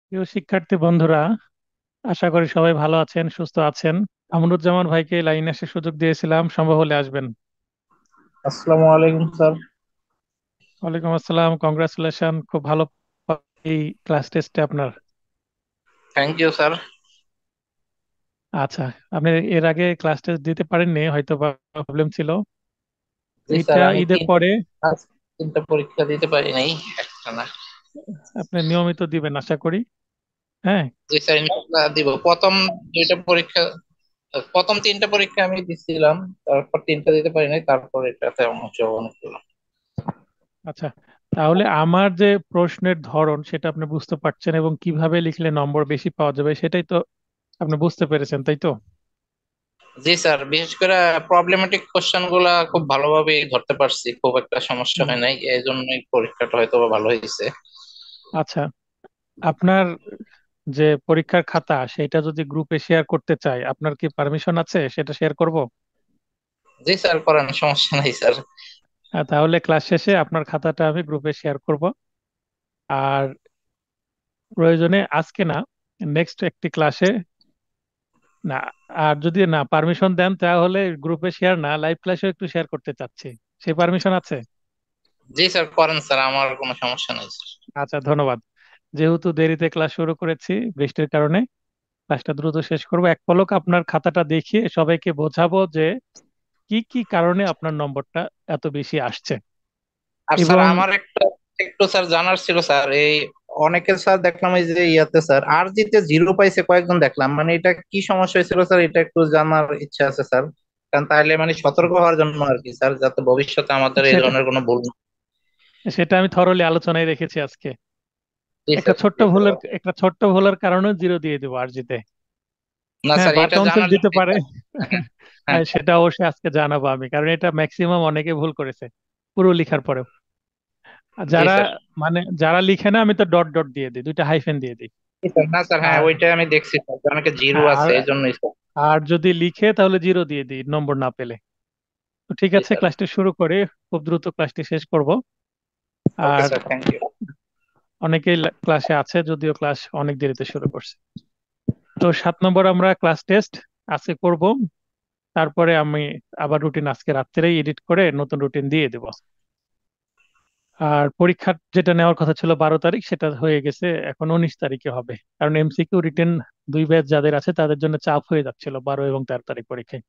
প্রিয় শিক্ষার্থী বন্ধুরা, আশা করি সবাই ভালো আছেন, সুস্থ আছেন। আমরুজ্জামান ভাইকে লাইনে আসার সুযোগ দিয়েছিলাম, সম্ভব হলে আসবেন। আসসালামু আলাইকুম স্যার। ওয়ালাইকুম আসসালাম, কংগ্রাচুলেশন, খুব ভালো। এই ক্লাস টেস্টে আপনার। Thank you sir. আচ্ছা, আপনি এর আগে ক্লাস টেস্ট দিতে পারেননি, হয়তো প্রবলেম ছিল। জি স্যার, এইটা আমি ঈদের পরে তিনটা পরীক্ষা দিতে পারি নাই, একটা না। আপনি নিয়মিত দিবেন আশা করি। হ্যাঁ। জি স্যার, ইনশাআল্লাহ দিব। দুইটা পরীক্ষা প্রথম তিনটা পরীক্ষা আমি দিছিলাম, তারপর তিনটা দিতে পারি নাই, তারপর এটাতে অংশগ্রহণ করলাম। আচ্ছা, তাহলে আমার যে প্রশ্নের ধরন সেটা আপনি বুঝতে পারছেন এবং কিভাবে লিখলে নম্বর বেশি পাওয়া যাবে সেটাই তো আপনি বুঝতে পেরেছেন, তাই তো? জি স্যার, বিশেষ করে প্রবলেমেটিক কোশ্চেন গুলা খুব ভালোভাবে ধরতে পারছি, খুব একটা সমস্যা হুম। হয় নাই, এই জন্যই পরীক্ষাটা হয়তো বা ভালো হয়েছে। আচ্ছা, আপনার যে পরীক্ষার খাতা সেটা যদি গ্রুপে শেয়ার করতে চাই, আপনার কি পারমিশন আছে সেটা শেয়ার করব? জি স্যার, করেন, সমস্যা নাই স্যার। তাহলে ক্লাস শেষে আপনার খাতাটা আমি গ্রুপে শেয়ার করব। আর প্রয়োজনে আজকে না, নেক্সট একটি ক্লাসে না। আর যদি না পারমিশন দেন তাহলে গ্রুপে শেয়ার না, লাইভ ক্লাসেও একটু শেয়ার করতে চাচ্ছি। সেই পারমিশন আছে? জি স্যার, করেন স্যার, আমার কোনো সমস্যা নাই স্যার। আচ্ছা, ধন্যবাদ। যেহেতু দেরিতে ক্লাস শুরু করেছি বৃষ্টির কারণে, ক্লাসটা দ্রুত শেষ করব। এক পলক আপনার খাতাটা দেখিয়ে সবাইকে বোঝাবো যে কি কি কারণে আপনার নম্বরটা এত বেশি আসছে। আর স্যার, এবং আমার একটা একটু স্যার জানার ছিল স্যার, এই অনেকে স্যার দেখলাম এই যে ইয়াতে স্যার আর জিতে জিরো পাইছে কয়েকজন দেখলাম, মানে এটা কি সমস্যা হয়েছিল স্যার, এটা একটু জানার ইচ্ছা আছে স্যার। কারণ তাহলে মানে সতর্ক হওয়ার জন্য আর কি স্যার, যাতে ভবিষ্যতে আমাদের এই সেটা ধরনের কোনো ভুল না। সেটা আমি থরলি আলোচনায় রেখেছি আজকে। জি একটা স্যার, ছোট্ট প্লিজ স্যার। ভুলের একটা ছোট্ট ভুলের কারণে জিরো দিয়ে দেবো আর জিতে। না হ্যাঁ, স্যার, বা এটা কাউন্সিল জানার দিতে জন্য পারে। স্যার। হ্যাঁ, হ্যাঁ, হ্যাঁ, সেটা অবশ্যই আজকে জানাবো আমি, কারণ এটা ম্যাক্সিমাম অনেকে ভুল করেছে পুরো লেখার পরেও। আর জি যারা স্যার। মানে যারা লিখে না, আমি তো ডট ডট দিয়ে দিই, দুইটা হাইফেন দিয়ে দিই। জি স্যার, না স্যার, হ্যাঁ আর ওইটা আমি দেখছি স্যার, যে অনেকে জিরো হ্যাঁ, আছে আর এই জন্যই স্যার। আর যদি লিখে তাহলে জিরো দিয়ে দিই নম্বর না পেলে। তো ঠিক জি আছে, স্যার। ক্লাসটি শুরু করে খুব দ্রুত ক্লাসটি শেষ করব। ওকে আর স্যার, থ্যাংক ইউ। অনেকেই ক্লাসে আছে, যদিও ক্লাস অনেক দেরিতে শুরু করছে। তো 7 নম্বর আমরা ক্লাস টেস্ট আজকে করব। তারপরে আমি আবার রুটিন আজকে রাত্রেই এডিট করে নতুন রুটিন দিয়ে দেব। আর পরীক্ষা যেটা নেওয়ার কথা ছিল 12 তারিখ, সেটা হয়ে গেছে, এখন 19 তারিখে হবে। কারণ এমসিকিউ রিটেন দুই ব্যাচ যাদের আছে তাদের জন্য চাপ হয়ে যাচ্ছিল 12 এবং 13 তারিখ পরীক্ষায়।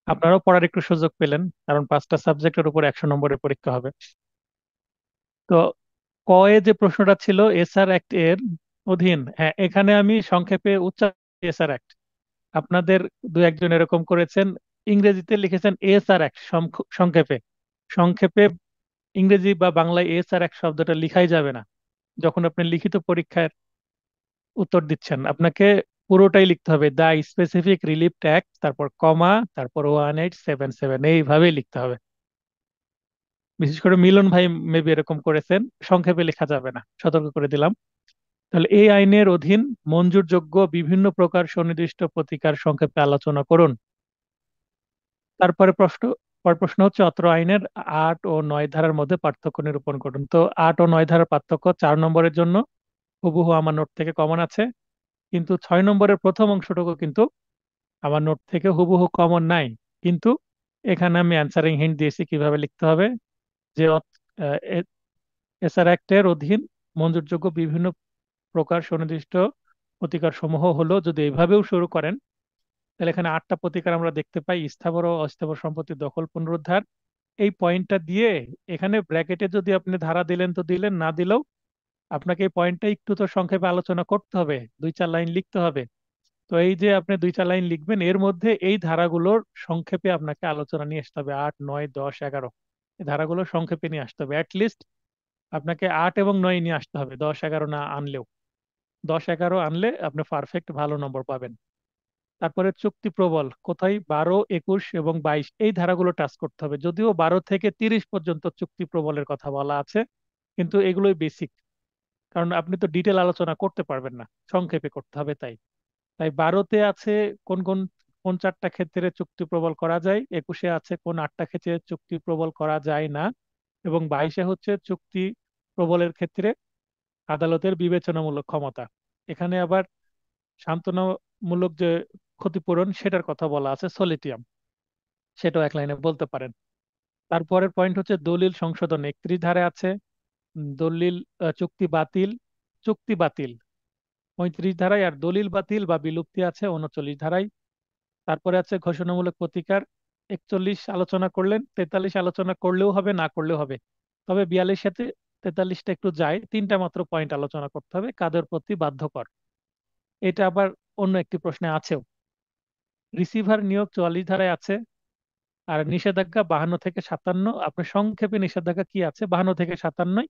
আপনারাও পড়ার একটু সুযোগ পেলেন, কারণ 5টা সাবজেক্টের উপর 100 নম্বরের পরীক্ষা হবে। তো কয়ে যে প্রশ্নটা ছিল এসআর অ্যাক্ট এর অধীন, হ্যাঁ, এখানে আমি সংক্ষেপে এসআর অ্যাক্ট, আপনাদের দু একজন এরকম করেছেন, ইংরেজিতে লিখেছেন এসআর অ্যাক্ট সংক্ষেপে। সংক্ষেপে ইংরেজি বা বাংলায় এসআর অ্যাক্ট শব্দটা লিখাই যাবে না। যখন আপনি লিখিত পরীক্ষার উত্তর দিচ্ছেন, আপনাকে পুরোটাই লিখতে হবে, দা স্পেসিফিক রিলিফ অ্যাক্ট, তারপর কমা, তারপর 1877, এইভাবেই লিখতে হবে। বিশেষ করে মিলন ভাই মেবি এরকম করেছেন, সংক্ষেপে লেখা যাবে না, সতর্ক করে দিলাম। তাহলে এই আইনের অধীন মঞ্জুরযোগ্য বিভিন্ন প্রকার সুনির্দিষ্ট প্রতিকার সংক্ষেপে আলোচনা করুন। তারপরে প্রশ্ন হচ্ছে অত্র আইনের 8 ও 9 ধারার মধ্যে পার্থক্য নিরূপণ করুন। তো 8 ও 9 ধারার পার্থক্য 4 নম্বরের জন্য হুবহু আমার নোট থেকে কমন আছে, কিন্তু 6 নম্বরের প্রথম অংশটুকু কিন্তু আমার নোট থেকে হুবহু কমন নাই। কিন্তু এখানে আমি অ্যান্সারিং হিন্ট দিয়েছি কিভাবে লিখতে হবে। যে এসআর অ্যাক্টের অধীন মঞ্জুরযোগ্য বিভিন্ন প্রকার সুনির্দিষ্ট প্রতিকার সমূহ হলো, যদি এইভাবেও শুরু করেন তাহলে এখানে 8টা প্রতিকার আমরা দেখতে পাই: স্থাবর ও অস্থাবর সম্পত্তি দখল পুনরুদ্ধার। এই পয়েন্টটা দিয়ে এখানে ব্র্যাকেটে যদি আপনি ধারা দিলেন তো দিলেন, না দিলেও আপনাকে এই পয়েন্টটা একটু তো সংক্ষেপে আলোচনা করতে হবে, 2-4 লাইন লিখতে হবে। তো এই যে আপনি 2-4 লাইন লিখবেন, এর মধ্যে এই ধারাগুলোর সংক্ষেপে আপনাকে আলোচনা নিয়ে আসতে হবে, 8, 9, 10, 11। এই ধারাগুলো সংক্ষেপে নিয়ে আসতে হবে, অ্যাটলিস্ট আপনাকে 8 এবং 9 নিয়ে আসতে হবে, 10, 11 না আনলেও। 10, 11 আনলে আপনি পারফেক্ট ভালো নম্বর পাবেন। তারপরে চুক্তি প্রবল কোথায়, 12, 21 এবং 22, এই ধারাগুলো টাচ করতে হবে। যদিও 12 থেকে 30 পর্যন্ত চুক্তি প্রবলের কথা বলা আছে, কিন্তু এগুলোই বেসিক, কারণ আপনি তো ডিটেল আলোচনা করতে পারবেন না, সংক্ষেপে করতে হবে। তাই তাই 12তে আছে কোন কোন কোন 4টা ক্ষেত্রে চুক্তি প্রবল করা যায়, 21-এ আছে কোন 8টা ক্ষেত্রে চুক্তি প্রবল করা যায় না, এবং 22-এ হচ্ছে চুক্তি প্রবলের ক্ষেত্রে আদালতের বিবেচনামূলক ক্ষমতা। এখানে আবার সান্ত্বনামূলক যে ক্ষতিপূরণ সেটার কথা বলা আছে, সলিটিয়াম, সেটাও এক লাইনে বলতে পারেন। তারপরের পয়েন্ট হচ্ছে দলিল সংশোধন, 31 ধারায় আছে। দলিল চুক্তি বাতিল, চুক্তি বাতিল 35 ধারায়, আর দলিল বাতিল বা বিলুপ্তি আছে 39 ধারায়। তারপরে আছে ঘোষণামূলক প্রতিকার, 41 আলোচনা করলেন, 43 আলোচনা করলেও হবে, না করলেও হবে। তবে 42 সাথে 43টা একটু যায়, তিনটা মাত্র পয়েন্ট আলোচনা করতে হবে, কাদের প্রতি বাধ্যকর। এটা আবার অন্য একটি প্রশ্নে আছেও। রিসিভার নিয়োগ 44 ধারায় আছে। আর নিষেধাজ্ঞা 52 থেকে 57, আপনার সংক্ষেপে নিষেধাজ্ঞা কি আছে, 52 থেকে 57,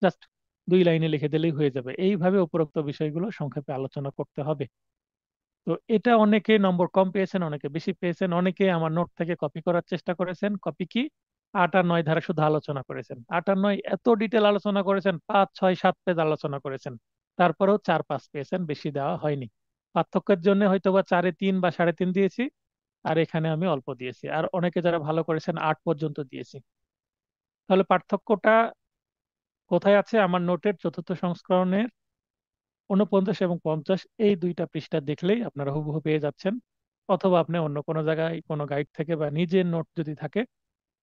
জাস্ট 2 লাইনে লিখে দিলেই হয়ে যাবে। এইভাবে উপরোক্ত বিষয়গুলো সংক্ষেপে আলোচনা করতে হবে। তো এটা অনেকে নম্বর কম পেয়েছেন, অনেকে বেশি পেয়েছেন, অনেকে আমার নোট থেকে কপি করার চেষ্টা করেছেন। কপি কি, 8 আর 9 ধারা শুধু আলোচনা করেছেন। 8 আর 9 এত ডিটেল আলোচনা করেছেন, 5, 6, 7 পেজ আলোচনা করেছেন, তারপরেও 4, 5 পেয়েছেন, বেশি দেওয়া হয়নি। পার্থক্যের জন্য হয়তো বা 4-এ 3 বা 3.5 দিয়েছি, আর এখানে আমি অল্প দিয়েছি। আর অনেকে যারা ভালো করেছেন 8 পর্যন্ত দিয়েছি। তাহলে পার্থক্যটা কোথায় আছে? আমার নোটের চতুর্থ সংস্করণের 49 এবং 50, এই দুইটা পৃষ্ঠা দেখলেই আপনারা হুবহু পেয়ে যাচ্ছেন। অথবা আপনি অন্য কোনো জায়গায় কোনো গাইড থেকে বা নিজের নোট যদি থাকে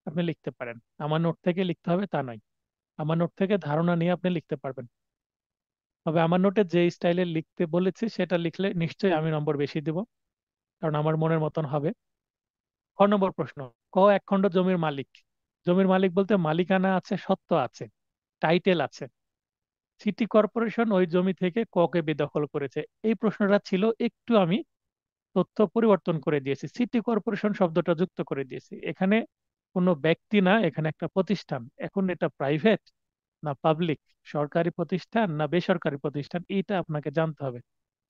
আপনি লিখতে পারেন। আমার নোট থেকে লিখতে হবে তা নয়, আমার নোট থেকে ধারণা নিয়ে আপনি লিখতে পারবেন। তবে আমার নোটে যে স্টাইলে লিখতে বলেছি সেটা লিখলে নিশ্চয়ই আমি নম্বর বেশি দেব, কারণ আমার মনের মতন হবে। 6 নম্বর প্রশ্ন, এক খণ্ড জমির মালিক। জমির মালিক বলতে মালিকানা আছে, সত্ত্ব আছে, টাইটেল আছে। সিটি কর্পোরেশন ওই জমি থেকে কে বেদখল করেছে? এই প্রশ্নটা ছিল, একটু আমি তথ্য পরিবর্তন করে দিয়েছি, সিটি কর্পোরেশন শব্দটা যুক্ত করে দিয়েছি। এখানে কোনো ব্যক্তি না, এখানে একটা প্রতিষ্ঠান। এখন এটা প্রাইভেট না পাবলিক, সরকারি প্রতিষ্ঠান না বেসরকারি প্রতিষ্ঠান, এইটা আপনাকে জানতে হবে।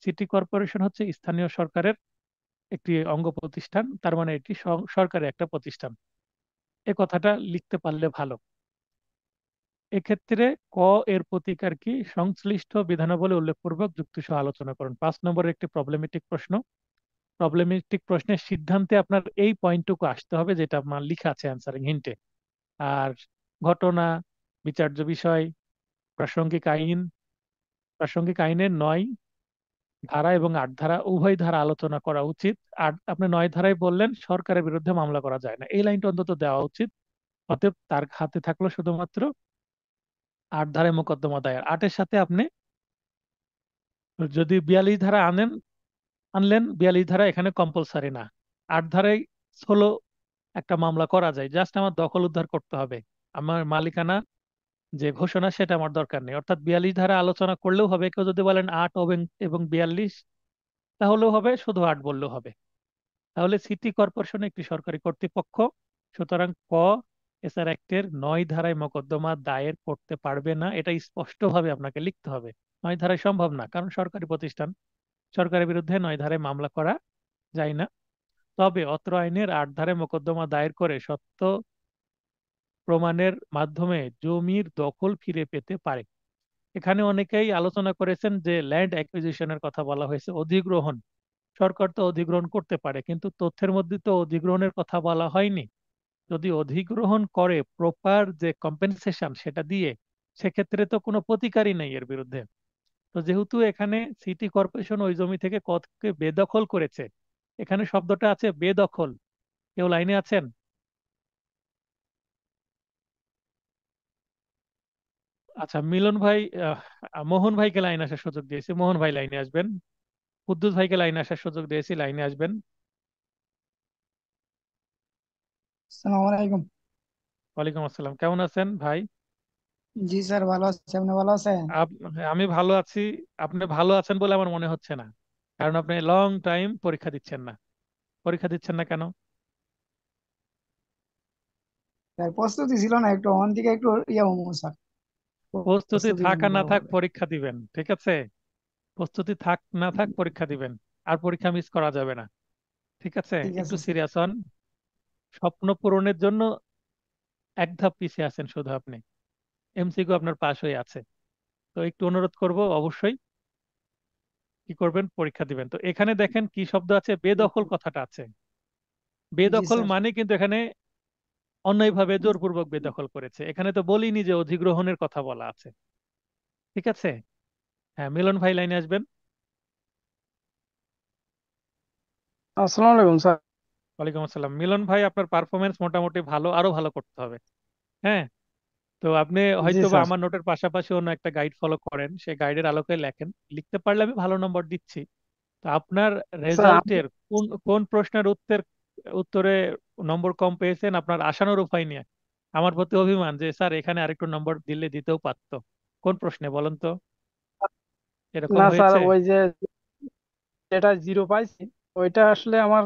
সিটি কর্পোরেশন হচ্ছে স্থানীয় সরকারের একটি অঙ্গ প্রতিষ্ঠান, তার মানে এটি সরকারি একটা প্রতিষ্ঠান। এ কথাটা লিখতে পারলে ভালো। এক্ষেত্রে ক এর প্রতিকার কি, সংশ্লিষ্ট বিধানাবলী উল্লেখপূর্বক যুক্তিসহ আলোচনা করুন। 5 নম্বরের একটি প্রবলেমেটিক প্রশ্ন। প্রবলেমেটিক প্রশ্নের সিদ্ধান্তে আপনার এই পয়েন্টটুকু আসতে হবে যেটা আপনার লেখা আছে অ্যান্সারিং হিন্টে। আর ঘটনা, বিচার্য বিষয়, প্রাসঙ্গিক আইন, প্রাসঙ্গিক আইনের 9 ধারা এবং 8 ধারা, উভয় ধারা আলোচনা করা উচিত। আর আপনি 9 ধারায় বললেন সরকারের বিরুদ্ধে মামলা করা যায় না, এই লাইনটা অন্তত দেওয়া উচিত। অতএব তার হাতে থাকলো শুধুমাত্র 8 ধারায় মোকদ্দমা দায়ের। 8-এর সাথে আপনি যদি 42 ধারা আনলেন, 42 ধারা এখানে কম্পালসারি না। 8 ধারায় হলো একটা মামলা করা যায়, জাস্ট আমার দখল উদ্ধার করতে হবে। আমার মালিকানা যে ঘোষণা সেটা আমার দরকার নেই। অর্থাৎ 42 ধারা আলোচনা করলেও হবে, কেউ যদি বলেন 8 এবং 42 তাহলেও হবে, শুধু 8 বললেও হবে। তাহলে সিটি কর্পোরেশন একটি সরকারি কর্তৃপক্ষ, সুতরাং এসআর অ্যাক্টের 9 ধারায় মোকদ্দমা দায়ের করতে পারবে না, এটা স্পষ্টভাবে আপনাকে লিখতে হবে। 9 ধারায় সম্ভব না, কারণ সরকারি প্রতিষ্ঠান, সরকারের বিরুদ্ধে 9 ধারায় মামলা করা যায় না। তবে অত্র আইনের 8 ধারায় মোকদ্দমা দায়ের করে সত্য প্রমাণের মাধ্যমে জমির দখল ফিরে পেতে পারে। এখানে অনেকেই আলোচনা করেছেন যে ল্যান্ড অ্যাকুইজিশনের কথা বলা হয়েছে, অধিগ্রহণ। সরকার তো অধিগ্রহণ করতে পারে, কিন্তু তথ্যের মধ্যে তো অধিগ্রহণের কথা বলা হয়নি। যদি অধিগ্রহণ করে প্রপার যে কম্পেনসেশন সেটা দিয়ে, সেক্ষেত্রে তো কোনো প্রতিকারই নেই এর বিরুদ্ধে। তো যেহেতু এখানে সিটি কর্পোরেশন ওই জমি থেকে কতকে বেদখল করেছে, এখানে শব্দটা আছে বেদখল। কেউ লাইনে আছেন? আচ্ছা, মিলন ভাই, মোহন ভাইকে লাইনে আসার সুযোগ দিয়েছি, মোহন ভাই লাইনে আসবেন। কুদ্দুস ভাইকে লাইনে আসার সুযোগ দিয়েছি, লাইনে আসবেন। আসসালামু আলাইকুম। ওয়ালাইকুম আসসালাম, কেমন আছেন ভাই? জি স্যার, ভালো আছি, আপনি ভালো আছেন? আমি ভালো আছি। আপনি ভালো আছেন বলে আমার মনে হচ্ছে না, কারণ আপনি লং টাইম পরীক্ষা দিচ্ছেন না। পরীক্ষা দিচ্ছেন না কেন? স্যার প্রস্তুতি ছিল না, একটু অন থেকে একটু হবো স্যার। প্রস্তুতি প্রস্তুতি থাক নিন আর না থাক ভালোভাবে। পরীক্ষা দিবেন, ঠিক আছে? প্রস্তুতি থাক না থাক পরীক্ষা দিবেন, আর পরীক্ষা মিস করা যাবে না, ঠিক আছে? ঠিক একটু আছে স্যার। সিরিয়াস হন। স্বপ্ন পূরণের জন্য এক ধাপ পিছিয়ে আছেন শুধু আপনি, এমসিকিউ আপনার পাশ হয়ে আছে। তো একটু অনুরোধ করব, অবশ্যই কি করবেন, পরীক্ষা দিবেন। তো এখানে দেখেন কি শব্দ আছে, বেদখল কথাটা আছে। জি বেদখল স্যার। মানে কিন্তু এখানে অন্যায়ভাবে জোরপূর্বক বেদখল করেছে। এখানে তো বলিনি যে অধিগ্রহণের কথা বলা আছে। ঠিক আছে। হ্যাঁ, মিলন ভাই লাইনে আসবেন। আসসালামু আলাইকুম স্যার। ওয়ালাইকুম আসসালাম। মিলন ভাই, আপনার পারফরমেন্স মোটামুটি ভালো, আরো ভালো করতে হবে। হ্যাঁ। তো আপনি জি হয়তো বা স্যার। আমার নোটের পাশাপাশি অন্য একটা গাইড ফলো করেন, সেই গাইডের আলোকে লেখেন। লিখতে পারলে আমি ভালো নম্বর দিচ্ছি। তো আপনার স্যার আমি রেজাল্টের কোন কোন প্রশ্নের উত্তরে নম্বর কম পেয়েছেন আপনার আশানুরূপ হয়নি? আমার প্রতি অভিমান যে স্যার এখানে আরেকটু নম্বর দিলে দিতেও পারতো। কোন প্রশ্নে বলেন তো, এরকম না স্যার, হয়েছে? ওই যে যেটা জিরো পাইছি ওইটা আসলে আমার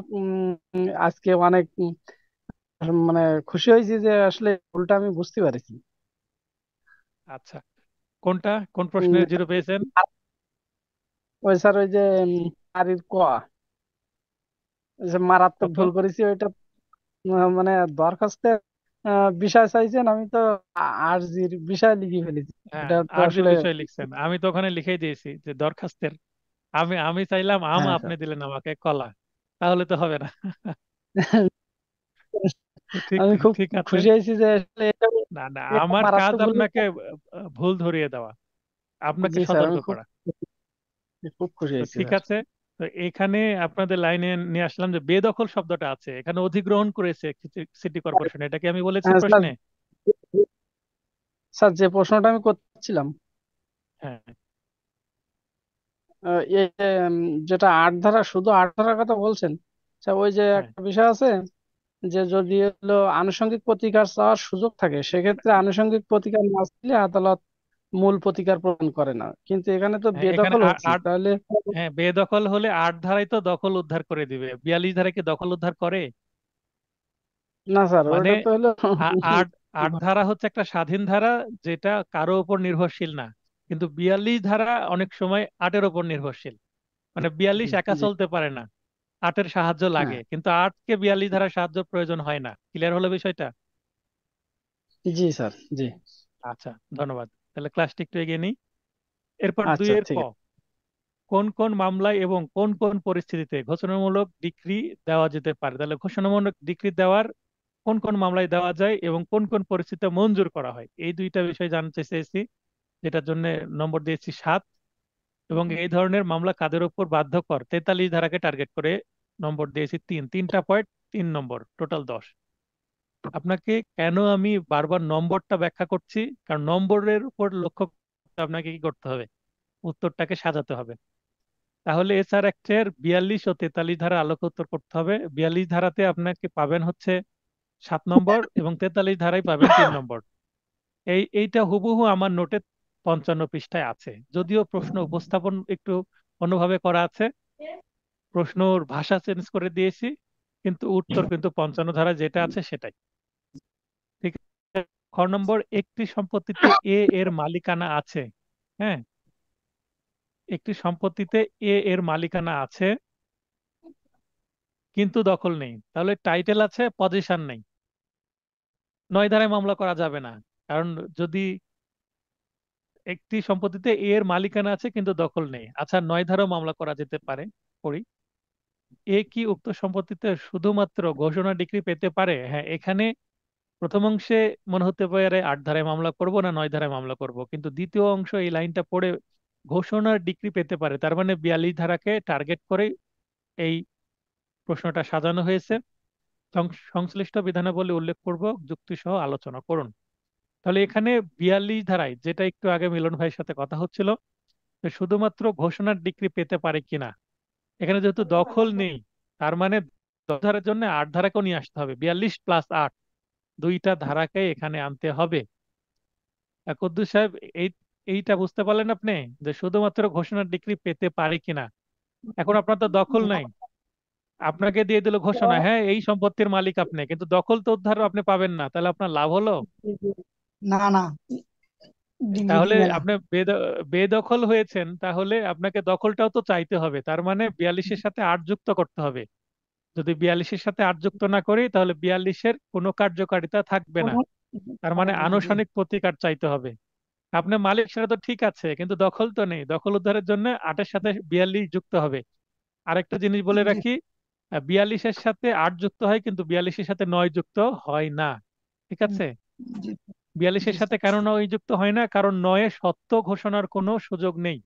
আজকে অনেক মানে খুশি হয়েছি যে আসলে ভুলটা আমি বুঝতে পারছি। আচ্ছা, কোনটা, কোন উম, প্রশ্নে জিরো পেয়েছেন? ওই স্যার ওই যে নারীর ক, ওই যে মারাত্মক কত? ভুল করেছি ওইটা। মানে দরখাস্তের বিষয় চাইছেন, আমি তো আরজির বিষয় লিখে ফেলেছি। হ্যাঁ, এটা তো আরজির আসলে বিষয় লিখছেন, আমি তো ওখানে লিখেই দিয়েছি যে দরখাস্তের। আমি আমি চাইলাম আম, হ্যাঁ আপনি স্যার। দিলেন আমাকে কলা। তাহলে তো হবে না। তো ঠিক, আমি খুব ঠিক আছে। খুশি হয়েছি যে আসলে এটা না না, এটা আমার কাজ মারাত্মক ভুল। আপনাকে ভুল ধরিয়ে দেওয়া, আপনাকে জি স্যার, সতর্ক আমি খুব করা। খুব খুশি তো হয়েছি ঠিক স্যার। আছে। তো এখানে আপনাদের লাইনে নিয়ে আসলাম যে বেদখল শব্দটা আছে, এখানে অধিগ্রহণ করেছে সিটি কর্পোরেশন, এটা কি আমি বলেছি হ্যাঁ স্যার। প্রশ্নে? স্যার যে প্রশ্নটা আমি করছিলাম, হ্যাঁ। এই যে, যেটা আট ধারা, শুধু আট ধারার কথা বলছেন স্যার, ওই যে হ্যাঁ, একটা বিষয় আছে যে যদি হলো আনুষঙ্গিক প্রতিকার চাওয়ার সুযোগ থাকে, সেক্ষেত্রে আনুষঙ্গিক প্রতিকার না চাইলে আদালত মূল প্রতিকার প্রদান করে না, কিন্তু এখানে তো হ্যাঁ, এখানে বেদখল হচ্ছে আট, তাহলে। হ্যাঁ বেদখল হলে আট ধারাই তো দখল উদ্ধার করে দিবে, 42 ধারা কি দখল উদ্ধার করে? না স্যার, মানে ওটা তো হলো আট, আট ধারা হচ্ছে একটা স্বাধীন ধারা, যেটা কারো উপর নির্ভরশীল না। কিন্তু 42 ধারা অনেক সময় আটের উপর নির্ভরশীল। মানে 42 একা জি। চলতে পারে না, আটের সাহায্য হ্যাঁ। লাগে, কিন্তু আটকে 42 ধারার সাহায্য প্রয়োজন হয় না। ক্লিয়ার হলো বিষয়টা? জি স্যার। জি। আচ্ছা, ধন্যবাদ। তাহলে ক্লাসটি একটু এগিয়ে নিই। এরপর আচ্ছা দুইয়ের ক, ঠিক আছে। কোন কোন মামলায় এবং কোন কোন পরিস্থিতিতে ঘোষণামূলক ডিক্রি দেওয়া যেতে পারে। তাহলে ঘোষণামূলক ডিক্রি দেওয়ার কোন কোন মামলায় দেওয়া যায় এবং কোন কোন পরিস্থিতিতে মঞ্জুর করা হয়, এই দুইটা বিষয় জানতে চেয়েছি, যেটার জন্য নম্বর দিয়েছি 7। এবং এই ধরনের মামলা কাদের উপর বাধ্যকর, 43 ধারাকে টার্গেট করে নম্বর দিয়েছি 3। 3টা পয়েন্ট, 3 নম্বর, টোটাল 10। আপনাকে কেন আমি বারবার নম্বরটা ব্যাখ্যা করছি, কারণ নম্বরের উপর লক্ষ্য করে আপনাকে কি করতে হবে, উত্তরটাকে সাজাতে হবে। তাহলে এসআর অ্যাক্টের 42 ও 43 ধারা আলোকে উত্তর করতে হবে। 42 ধারাতে আপনাকে পাবেন হচ্ছে 7 নম্বর, এবং 43 ধারায় পাবেন 3 নম্বর। এইটা হুবহু আমার নোটে 55 পৃষ্ঠায় আছে, যদিও প্রশ্ন উপস্থাপন একটু অন্যভাবে করা আছে, প্রশ্নর ভাষা চেঞ্জ করে দিয়েছি, কিন্তু উত্তর কিন্তু 55 ধারা যেটা আছে সেটাই। ঠিক আছে। খ নম্বর, একটি সম্পত্তিতে এ এর মালিকানা আছে। হ্যাঁ, একটি সম্পত্তিতে এ এর মালিকানা আছে কিন্তু দখল নেই, তাহলে টাইটেল আছে, পজিশন নেই। 9 ধারায় মামলা করা যাবে না, কারণ যদি একটি সম্পত্তিতে এ এর মালিকানা আছে কিন্তু দখল নেই, আচ্ছা 9 ধারাও মামলা করা যেতে পারে। করি, এ কি উক্ত সম্পত্তিতে শুধুমাত্র ঘোষণা ডিক্রি পেতে পারে? হ্যাঁ, এখানে প্রথম অংশে মনে হতে পারে 8 ধারায় মামলা করব না 9 ধারায় মামলা করব, কিন্তু দ্বিতীয় অংশ এই লাইনটা পড়ে ঘোষণার ডিক্রি পেতে পারে, তার মানে 42 ধারাকে টার্গেট করে এই প্রশ্নটা সাজানো হয়েছে। সংশ্লিষ্ট বিধানাবলী উল্লেখ করব, যুক্তি সহ আলোচনা করুন। তাহলে এখানে 42 ধারায়, যেটা একটু আগে মিলন ভাইয়ের সাথে কথা হচ্ছিল, যে শুধুমাত্র ঘোষণার ডিক্রি পেতে পারে কিনা, এখানে যেহেতু দখল নেই, তার মানে 10 ধারার জন্য 8 ধারাকেও নিয়ে আসতে হবে, 42 + 8, দুইটা ধারাকে এখানে আনতে হবে। কুদ্দুস সাহেব, এই এইটা বুঝতে পারলেন আপনি, যে শুধুমাত্র ঘোষণার ডিক্রি পেতে পারে কিনা? এখন আপনার তো দখল নাই, আপনাকে দিয়ে দিল ঘোষণা, হ্যাঁ এই সম্পত্তির মালিক আপনি, কিন্তু দখল তো উদ্ধার আপনি পাবেন না, তাহলে আপনার লাভ হলো? না না, ডিগ্রি তাহলে দিবে না। আপনি বেদখল হয়েছেন, তাহলে আপনাকে দখলটাও তো চাইতে হবে, তার মানে 42-এর সাথে 8 যুক্ত করতে হবে। যদি 42-এর সাথে 8 যুক্ত না করি, তাহলে 42-এর কোনো কার্যকারিতা থাকবে না, তার মানে জি। আনুষ্ঠানিক প্রতিকার চাইতে হবে। আপনার মালিক সেটা তো ঠিক আছে, কিন্তু দখল তো নেই, দখল উদ্ধারের জন্য 8-এর সাথে 42 যুক্ত হবে। আরেকটা জিনিস বলে জি। রাখি, 42-এর সাথে 8 যুক্ত হয়, কিন্তু 42-এর সাথে 9 যুক্ত হয় না। ঠিক হুম, আছে? জি জি 42-এর সাথে স্যার। কেন নয় যুক্ত হয় না? কারণ নয়ে সত্য ঘোষণার কোনো সুযোগ নেই।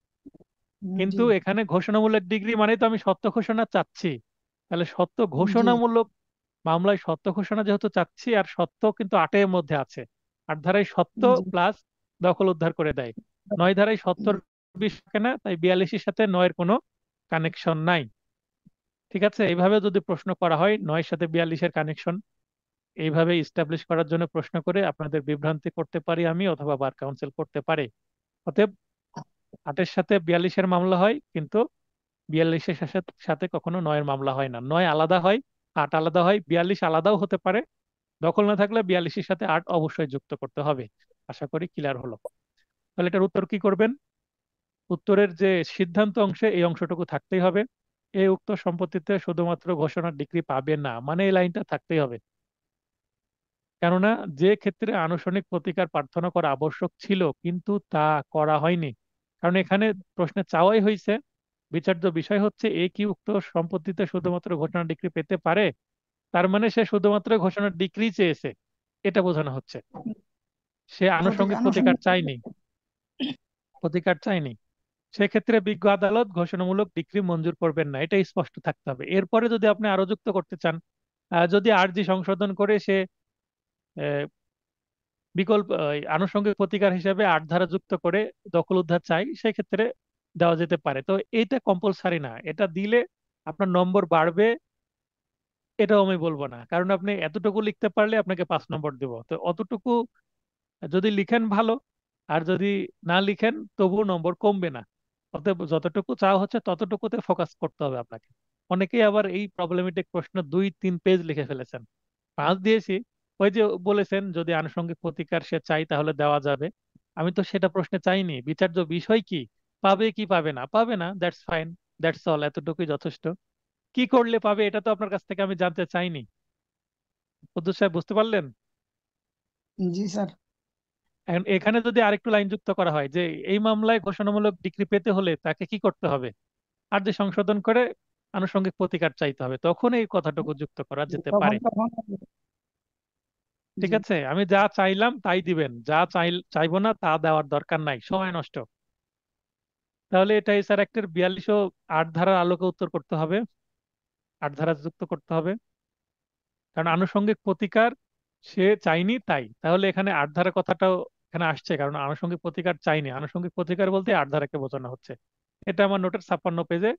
জি কিন্তু এখানে ঘোষণামূলক ডিগ্রি মানে তো আমি সত্য ঘোষণা চাচ্ছি, তাহলে সত্য জি ঘোষণামূলক মামলায় সত্য ঘোষণা যেহেতু চাচ্ছি, আর সত্য কিন্তু 8-এর মধ্যে আছে। 8 ধারায় সত্য জি প্লাস দখল উদ্ধার করে দেয়। 9 ধারায় সত্যর বিষ থাকে না, তাই 42-এর সাথে 9-এর কোনো কানেকশন নাই। ঠিক আছে, এইভাবে যদি প্রশ্ন করা হয় 9-এর সাথে 42-এর কানেকশন এইভাবে ইস্টাবলিশ করার জন্য প্রশ্ন করে আপনাদের বিভ্রান্তি করতে পারি আমি, অথবা বার কাউন্সিল করতে পারে। অতএব 8-এর সাথে 42-এর মামলা হয়, কিন্তু 42-এর সাথে সাথে কখনো 9-এর মামলা হয় না। 9 আলাদা হয়, 8 আলাদা হয়, 42 আলাদাও হতে পারে। দখল না থাকলে 42-এর সাথে 8 অবশ্যই যুক্ত করতে হবে। আশা করি ক্লিয়ার হলো। তাহলে এটার উত্তর কি করবেন? উত্তরের যে সিদ্ধান্ত অংশে এই অংশটুকু থাকতেই হবে। এই উক্ত সম্পত্তিতে শুধুমাত্র ঘোষণার ডিগ্রি পাবে না, মানে এই লাইনটা থাকতেই হবে। কেননা যে ক্ষেত্রে আনুষ্ঠানিক প্রতিকার প্রার্থনা করা আবশ্যক ছিল কিন্তু তা করা হয়নি, কারণ এখানে প্রশ্নে চাওয়াই হয়েছে, বিচার্য বিষয় হচ্ছে এ কি উক্ত সম্পত্তিতে শুধুমাত্র ঘোষণার ডিগ্রি পেতে পারে, তার মানে সে শুধুমাত্র ঘোষণার ডিগ্রি চেয়েছে, এটা বোঝানো হচ্ছে। সে আনুষঙ্গিক প্রতিকার আনুষঙ্গিক। চায়নি, প্রতিকার চায়নি। সেক্ষেত্রে বিজ্ঞ আদালত ঘোষণামূলক ডিক্রি মঞ্জুর করবেন না, এটা স্পষ্ট থাকতে হবে। এরপরে যদি আপনি আরো যুক্ত করতে চান, যদি আর্জি সংশোধন করে সে আহ, বিকল্প আনুষঙ্গিক প্রতিকার হিসেবে 8 ধারা যুক্ত করে দখল উদ্ধার চাই, সেক্ষেত্রে দেওয়া যেতে পারে। তো এটা কম্পালসারি না, এটা দিলে আপনার নম্বর বাড়বে এটাও আমি বলবো না, কারণ আপনি এতটুকু লিখতে পারলে আপনাকে 5 নম্বর দেবো। তো অতটুকু যদি লিখেন ভালো, আর যদি না লিখেন তবুও নম্বর কমবে না। অতএব যতটুকু চাওয়া হচ্ছে ততটুকুতে ফোকাস করতে হবে আপনাকে। অনেকেই আবার এই প্রবলেমেটিক প্রশ্ন 2-3 পেজ লিখে ফেলেছেন। 5 দিয়েছি, ওই যে বলেছেন যদি আনুষঙ্গিক প্রতিকার সে চাই তাহলে দেওয়া যাবে। আমি তো সেটা প্রশ্নে চাইনি, বিচার্য বিষয় কি, পাবে কি পাবে না, পাবে না, দ্যাটস ফাইন, দ্যাটস অল, এতটুকুই যথেষ্ট। কি করলে পাবে এটা তো আপনার কাছ থেকে আমি জানতে চাইনি। কুদ্দুস সাহেব বুঝতে পারলেন? জি স্যার। এখন এখানে যদি আরেকটু লাইন যুক্ত করা হয় যে এই মামলায় ঘোষণামূলক ডিগ্রি পেতে হলে তাকে কি করতে হবে, আর যে সংশোধন করে আনুষঙ্গিক প্রতিকার চাইতে হবে, তখন এই কথাটুকু যুক্ত করা যেতে তখন পারে। তখন ঠিক জি আছে, আমি যা চাইলাম তাই দিবেন, যা চাইবো না তা দেওয়ার দরকার নাই, সময় নষ্ট। তাহলে এটা স্যার একটা 4208 ধারার আলোকে উত্তর করতে হবে, 8 ধারা যুক্ত করতে হবে। কারণ আনুষঙ্গিক প্রতিকার সে চাইনি, তাই তাহলে এখানে 8 ধারা কথাটাও এখানে আসছে, কারণ আনুষঙ্গিক প্রতিকার চাইনি, আনুষঙ্গিক প্রতিকার বলতে 8 ধারাকে বোঝানো হচ্ছে। এটা আমার নোটের 56 পেজে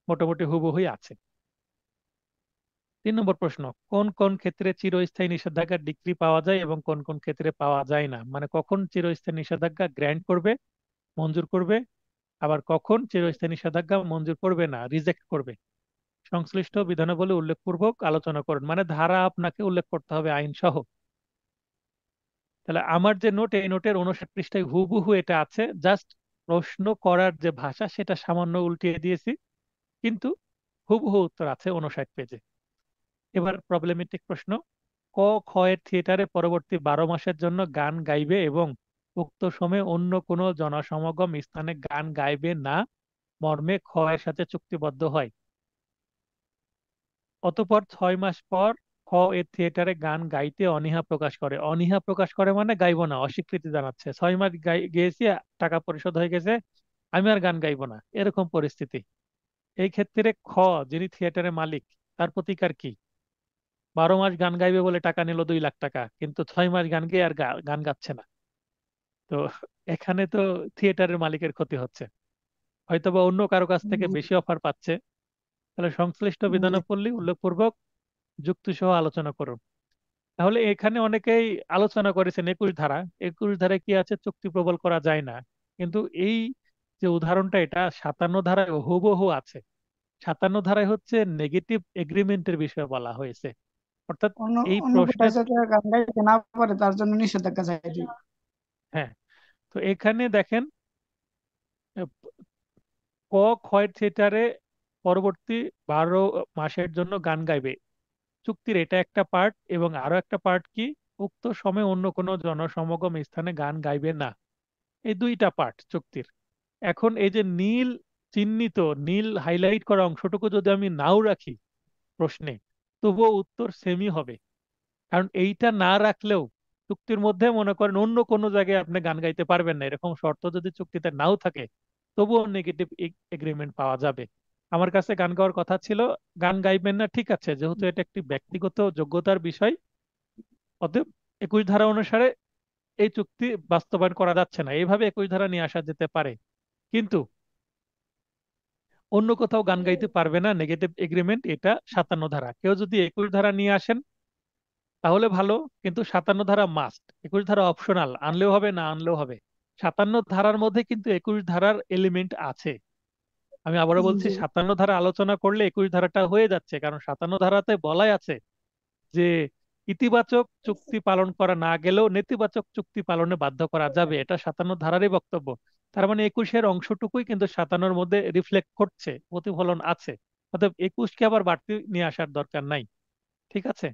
মোটামুটি হুবহুই আছে। 3 নম্বর প্রশ্ন, কোন কোন ক্ষেত্রে চিরস্থায়ী নিষেধাজ্ঞার ডিক্রি পাওয়া যায় এবং কোন কোন ক্ষেত্রে পাওয়া যায় না, মানে কখন চিরস্থায়ী নিষেধাজ্ঞা গ্র্যান্ট করবে, মঞ্জুর করবে, আবার কখন চিরস্থায়ী নিষেধাজ্ঞা মঞ্জুর করবে না, রিজেক্ট করবে। সংশ্লিষ্ট বিধানাবলী উল্লেখপূর্বক আলোচনা করুন, মানে ধারা আপনাকে উল্লেখ করতে হবে আইন সহ। তাহলে আমার যে নোট, এই নোটের 59 পৃষ্ঠায় হুবহু এটা আছে, জাস্ট প্রশ্ন করার যে ভাষা সেটা সামান্য উল্টিয়ে দিয়েছি, কিন্তু হুবহু উত্তর আছে 59 পেজে। এবার প্রবলেমেটিক প্রশ্ন, ক খ এর থিয়েটারে পরবর্তী 12 মাসের জন্য গান গাইবে এবং উক্ত সময়ে অন্য কোনো জনসমাগম স্থানে গান গাইবে না মর্মে খ এর সাথে চুক্তিবদ্ধ হয়। অতঃপর 6 মাস পর খ এর থিয়েটারে গান গাইতে অনীহা প্রকাশ করে। অনীহা প্রকাশ করে মানে গাইবো না, অস্বীকৃতি জানাচ্ছে। 6 মাস গেয়েছি, টাকা পরিশোধ হয়ে গেছে, আমি আর গান গাইবো না, এরকম পরিস্থিতি। এই ক্ষেত্রে খ, যিনি থিয়েটারের মালিক, তার প্রতিকার কি? 12 মাস গান গাইবে বলে টাকা নিল 2 লাখ টাকা, কিন্তু 6 মাস গান গেয়ে আর গান গাচ্ছে না। তো এখানে তো থিয়েটারের মালিকের ক্ষতি হচ্ছে, হয়তোবা অন্য কারো কাছ থেকে জি বেশি অফার পাচ্ছে। তাহলে সংশ্লিষ্ট জি বিধানাবলী উল্লেখপূর্বক যুক্তি সহ আলোচনা করুন। তাহলে এখানে অনেকেই আলোচনা করেছেন 21 ধারা। 21 ধারায় কি আছে, চুক্তি প্রবল করা যায় না, কিন্তু এই যে উদাহরণটা এটা 57 ধারায় হুবহু আছে। 57 ধারায় হচ্ছে নেগেটিভ এগ্রিমেন্টের বিষয়ে বলা হয়েছে, অর্থাৎ অন্য এই অন্য কোথাও প্রশ্নের, যাতে গান গাইতে না পারে তার জন্য নিষেধাজ্ঞা চাইছি। হ্যাঁ, তো এখানে দেখেন ক ক্ষয় থিয়েটারে পরবর্তী 12 মাসের জন্য গান গাইবে, চুক্তির এটা একটা পার্ট, এবং আরো একটা পার্ট কি, উক্ত সময়ে অন্য কোনো জনসমাগম স্থানে গান গাইবে না। এই দুইটা পার্ট চুক্তির। এখন এই যে নীল চিহ্নিত, নীল হাইলাইট করা অংশটুকু যদি আমি নাও রাখি প্রশ্নে, তবুও উত্তর সেমই হবে। কারণ এইটা না রাখলেও চুক্তির মধ্যে মনে করেন অন্য কোনো জায়গায় আপনি গান গাইতে পারবেন না, এরকম শর্ত যদি চুক্তিতে নাও থাকে তবুও নেগেটিভ এগ্রিমেন্ট পাওয়া যাবে। আমার কাছে গান গাওয়ার কথা ছিল, গান গাইবেন না ঠিক আছে, যেহেতু এটা একটি ব্যক্তিগত যোগ্যতার বিষয়, অতএব 21 ধারা অনুসারে এই চুক্তি বাস্তবায়ন করা যাচ্ছে না, এইভাবে 21 ধারা নিয়ে আসা যেতে পারে। কিন্তু অন্য কোথাও গান গাইতে পারবে না, নেগেটিভ এগ্রিমেন্ট, এটা 57 ধারা। কেউ যদি 21 ধারা নিয়ে আসেন তাহলে ভালো, কিন্তু 57 ধারা মাস্ট, 21 ধারা অপশনাল, আনলেও হবে না আনলেও হবে। 57 ধারার মধ্যে কিন্তু 21 ধারার এলিমেন্ট আছে। আমি আবারও বলছি, জি 57 ধারা আলোচনা করলে 21 ধারাটা হয়ে যাচ্ছে, কারণ 57 ধারাতে বলাই আছে যে ইতিবাচক চুক্তি পালন করা না গেলেও নেতিবাচক চুক্তি পালনে বাধ্য করা যাবে, এটা 57 ধারারই বক্তব্য। তার মানে 21-এর অংশটুকুই কিন্তু 57-এর মধ্যে রিফ্লেক্ট করছে, প্রতিফলন আছে। অতএব 21-কে আবার বাড়তি নিয়ে আসার দরকার নাই। ঠিক আছে?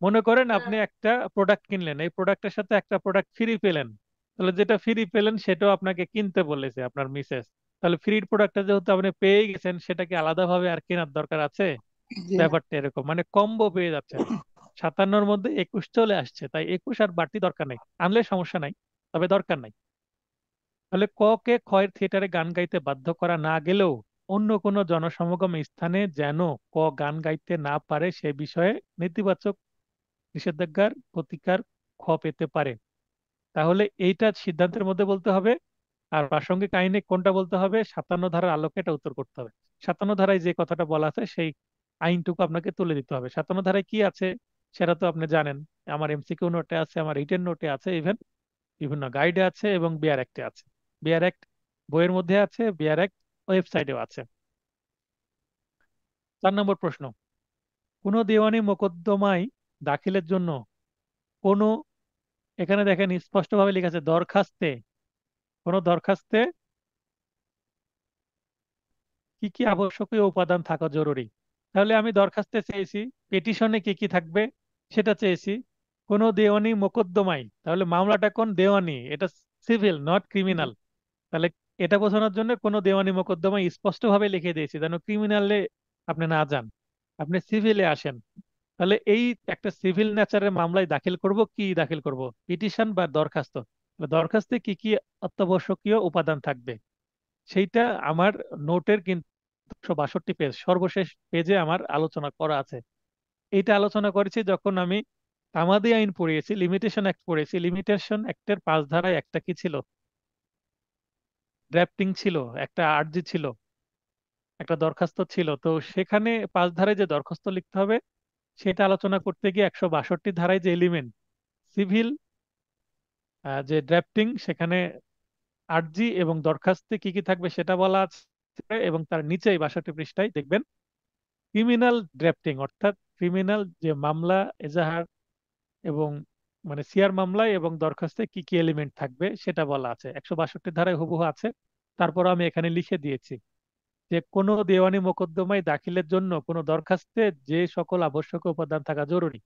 মনে করেন আপনি একটা প্রোডাক্ট কিনলেন, এই প্রোডাক্টের সাথে একটা প্রোডাক্ট ফ্রি পেলেন, তাহলে যেটা ফ্রি পেলেন সেটাও আপনাকে কিনতে বলেছে আপনার মিসেস, তাহলে ফ্রির প্রোডাক্টটা যেহেতু আপনি পেয়ে গেছেন, সেটাকে আলাদাভাবে আর কেনার দরকার আছে? জি না। ব্যাপারটা এরকম, মানে কম্বো পেয়ে যাচ্ছেন। 57-র মধ্যে 21 চলে আসছে, তাই 21 আর বাড়তি দরকার নেই, আনলে সমস্যা নাই, তবে দরকার নাই। তাহলে ক কে ক্ষয়ের থিয়েটারে গান গাইতে বাধ্য করা না গেলেও অন্য কোনো জনসমাগম স্থানে যেন ক গান গাইতে না পারে সে বিষয়ে নেতিবাচক নিষেধাজ্ঞার প্রতিকার খ পেতে পারে। তাহলে এইটা সিদ্ধান্তের মধ্যে বলতে হবে, আর প্রাসঙ্গিক আইনে কোনটা বলতে হবে, 57 ধারার আলোকে এটা উত্তর করতে হবে। 57 ধারায় যে কথাটা বলা আছে সেই আইনটুকু আপনাকে তুলে দিতে হবে। 57 ধারায় কি আছে সেটা তো আপনি জানেন, আমার এমসিকিউ নোটে আছে, আমার রিটেন নোটে আছে, ইভেন বিভিন্ন গাইডে আছে এবং বিআর অ্যাক্টে আছে। বিআর অ্যাক্ট বইয়ের মধ্যে আছে, বিআর অ্যাক্ট ওয়েবসাইটেও আছে। 4 নম্বর প্রশ্ন, কোনো দেওয়ানি মোকদ্দমায় দাখিলের জন্য কোনো, এখানে দেখেন স্পষ্টভাবে লেখা আছে দরখাস্তে, কোনো দরখাস্তে কি কি আবশ্যকীয় উপাদান থাকা জরুরি। তাহলে আমি দরখাস্তে চেয়েছি পিটিশনে কি কি থাকবে সেটা চেয়েছি। কোনো দেওয়ানি মোকদ্দমায়, তাহলে মামলাটা কোন দেওয়ানি, এটা সিভিল নট জি ক্রিমিনাল। তাহলে এটা বোঝানোর জন্য কোনো দেওয়ানি মোকদ্দমায় স্পষ্টভাবে লিখে দিয়েছি যেন ক্রিমিনালে আপনি না যান, আপনি সিভিলে আসেন। তাহলে এই একটা সিভিল নেচারের মামলায় দাখিল করব, কি দাখিল করব, পিটিশন বা দরখাস্ত। তাহলে দরখাস্তে কি কি অত্যাবশ্যকীয় উপাদান থাকবে সেইটা আমার নোটের কিন্তু 162 পেজ, সর্বশেষ পেজে আমার আলোচনা করা আছে। এইটা আলোচনা করেছি যখন আমি তামাদি আইন পড়িয়েছি, লিমিটেশন অ্যাক্ট পড়েছি। লিমিটেশন অ্যাক্টের 5 ধারায় একটা কি ছিল, ড্রাফটিং ছিল, একটা আর্জি ছিল, একটা দরখাস্ত ছিল। তো সেখানে 5 ধারায় যে দরখাস্ত লিখতে হবে সেটা আলোচনা করতে গিয়ে 162 ধারায় যে এলিমেন্ট সিভিল, যে ড্রাফটিং, সেখানে আর্জি এবং দরখাস্তে কি কি থাকবে সেটা বলা আছে। এবং তার নিচেই 62 পৃষ্ঠায় দেখবেন ক্রিমিনাল ড্রাফটিং, অর্থাৎ ক্রিমিনাল যে মামলা, এজাহার এবং মানে সিআর মামলায় এবং দরখাস্তে কি কি এলিমেন্ট থাকবে সেটা বলা আছে, 162 ধারায় হুবহু আছে। তারপর আমি এখানে লিখে দিয়েছি যে কোনো দেওয়ানি মোকদ্দমায় দাখিলের জন্য কোনো দরখাস্তে যে সকল আবশ্যক উপাদান থাকা জরুরি।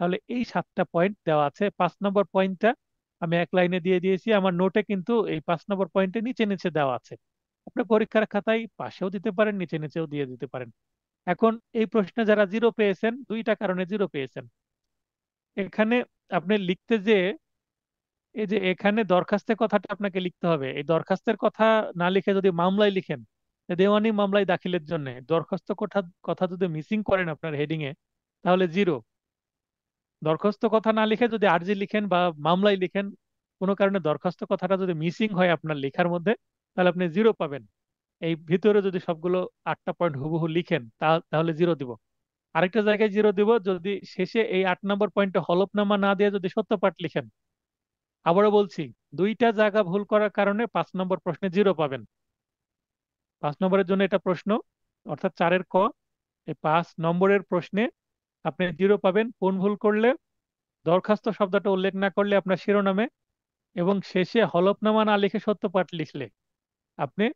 তাহলে এই 7টা পয়েন্ট দেওয়া আছে। 5 নম্বর পয়েন্টটা আমি এক লাইনে দিয়ে দিয়েছি, আমার নোটে কিন্তু এই 5 নম্বর পয়েন্টে নিচে নিচে দেওয়া আছে। আপনি পরীক্ষার খাতায় পাশেও দিতে পারেন, নিচে নিচেও দিয়ে দিতে পারেন। এখন এই প্রশ্নে যারা 0 পেয়েছেন, 2টা কারণে 0 পেয়েছেন। এখানে আপনি লিখতে যে, এই যে এখানে দরখাস্তের কথাটা আপনাকে লিখতে হবে, এই দরখাস্তের কথা না লিখে যদি মামলায় লিখেন, যে দেওয়ানি মামলায় দাখিলের জন্য দরখাস্ত কথা কথা যদি মিসিং করেন আপনার হেডিং এ, তাহলে 0। দরখাস্ত কথা না লিখে যদি আর্জি লিখেন বা মামলায় লিখেন, কোনো কারণে দরখাস্ত কথাটা যদি মিসিং হয় আপনার লেখার মধ্যে, তাহলে আপনি 0 পাবেন। এই ভিতরে যদি সবগুলো 8টা পয়েন্ট হুবহু লিখেন তাহলে 0 দিব। আরেকটা জায়গায় 0 দিব যদি শেষে এই 8 নম্বর পয়েন্টে হলফনামা না দিয়ে যদি সত্য পাঠ লিখেন। আবারও বলছি, 2টা জায়গা ভুল করার কারণে 5 নম্বর প্রশ্নে 0 পাবেন। 5 নম্বরের জন্য এটা প্রশ্ন, অর্থাৎ 4-এর ক, এই 5 নম্বরের প্রশ্নে আপনি 0 পাবেন কোন ভুল করলে, দরখাস্ত শব্দটা উল্লেখ না করলে আপনার শিরোনামে, এবং শেষে হলফনামা না লিখে সত্য পাঠ লিখলে আপনি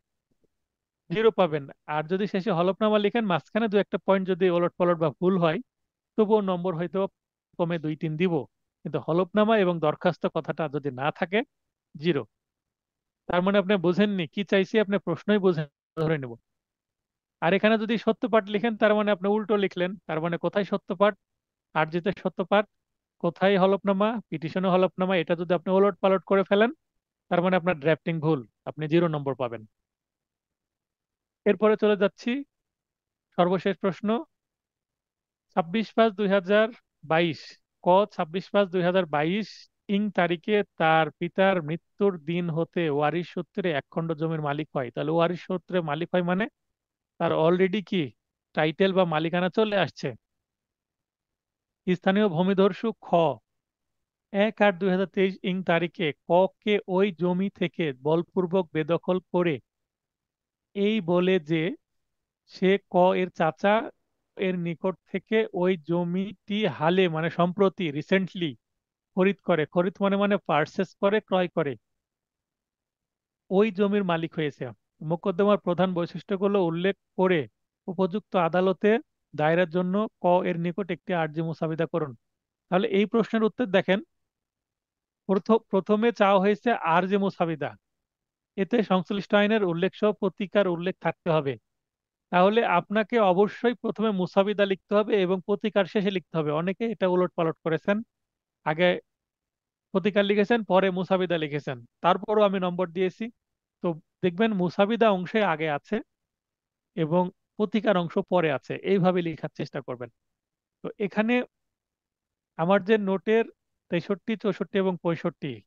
0 পাবেন। আর যদি শেষে হলফনামা লিখেন, মাঝখানে 2-1 পয়েন্ট যদি ওলট পালট বা ভুল হয়, তবুও নম্বর হয়তো কমে 2-3 দিব। কিন্তু হলফনামা এবং দরখাস্ত কথাটা যদি না থাকে, 0। তার মানে আপনি বুঝেননি কি চাইছি, আপনি প্রশ্নই বুঝেন ধরে নেব। আর এখানে যদি সত্য পাঠ লিখেন তার মানে আপনি উল্টো লিখলেন, তার মানে কোথায় সত্য পাঠ, আরজিতে সত্যপাঠ, কোথায় হলফনামা, পিটিশনে হলফনামা, এটা যদি আপনি ওলট পালট করে ফেলেন তার মানে আপনার ড্রাফটিং ভুল, আপনি 0 নম্বর পাবেন। এরপরে চলে যাচ্ছি সর্বশেষ প্রশ্ন। 26/5/2022, 26/5/2022 তারিখে তার পিতার মৃত্যুর দিন হতে ওয়ারিশ সূত্রে এক খণ্ড জমির মালিক হয়। তাহলে ওয়ারিশ সূত্রে মালিক হয় মানে তার অলরেডি কি টাইটেল বা মালিকানা চলে আসছে। স্থানীয় ভূমিদস্যু খ 1/8/2023 তারিখে ক কে ওই জমি থেকে বলপূর্বক বেদখল করে এই বলে যে সে ক এর চাচা এর নিকট থেকে ওই জমিটি হালে মানে সম্প্রতি রিসেন্টলি খরিদ করে, খরিদ মানে মানে পারচেস করে, ক্রয় করে, ওই জমির মালিক হয়েছে। মোকদ্দমার প্রধান বৈশিষ্ট্যগুলো উল্লেখ করে উপযুক্ত আদালতে দায়েরের জন্য ক এর নিকট একটি আর্জি মুসাবিদা করুন। তাহলে এই প্রশ্নের উত্তর দেখেন, প্রথমে চাওয়া হয়েছে আর্জি মুসাবিদা, এতে সংশ্লিষ্ট আইনের উল্লেখ সহ প্রতিকার উল্লেখ থাকতে হবে। তাহলে আপনাকে অবশ্যই প্রথমে মুসাবিদা লিখতে হবে এবং প্রতিকার শেষে লিখতে হবে। অনেকে এটা উলট পালট করেছেন, আগে প্রতিকার লিখেছেন পরে মুসাবিদা লিখেছেন, তারপরও আমি নম্বর দিয়েছি। তো দেখবেন মুসাবিদা অংশে আগে আছে এবং প্রতিকার অংশ পরে আছে, এইভাবে লেখার চেষ্টা করবেন। তো এখানে আমার যে নোটের 63, 64 এবং 65,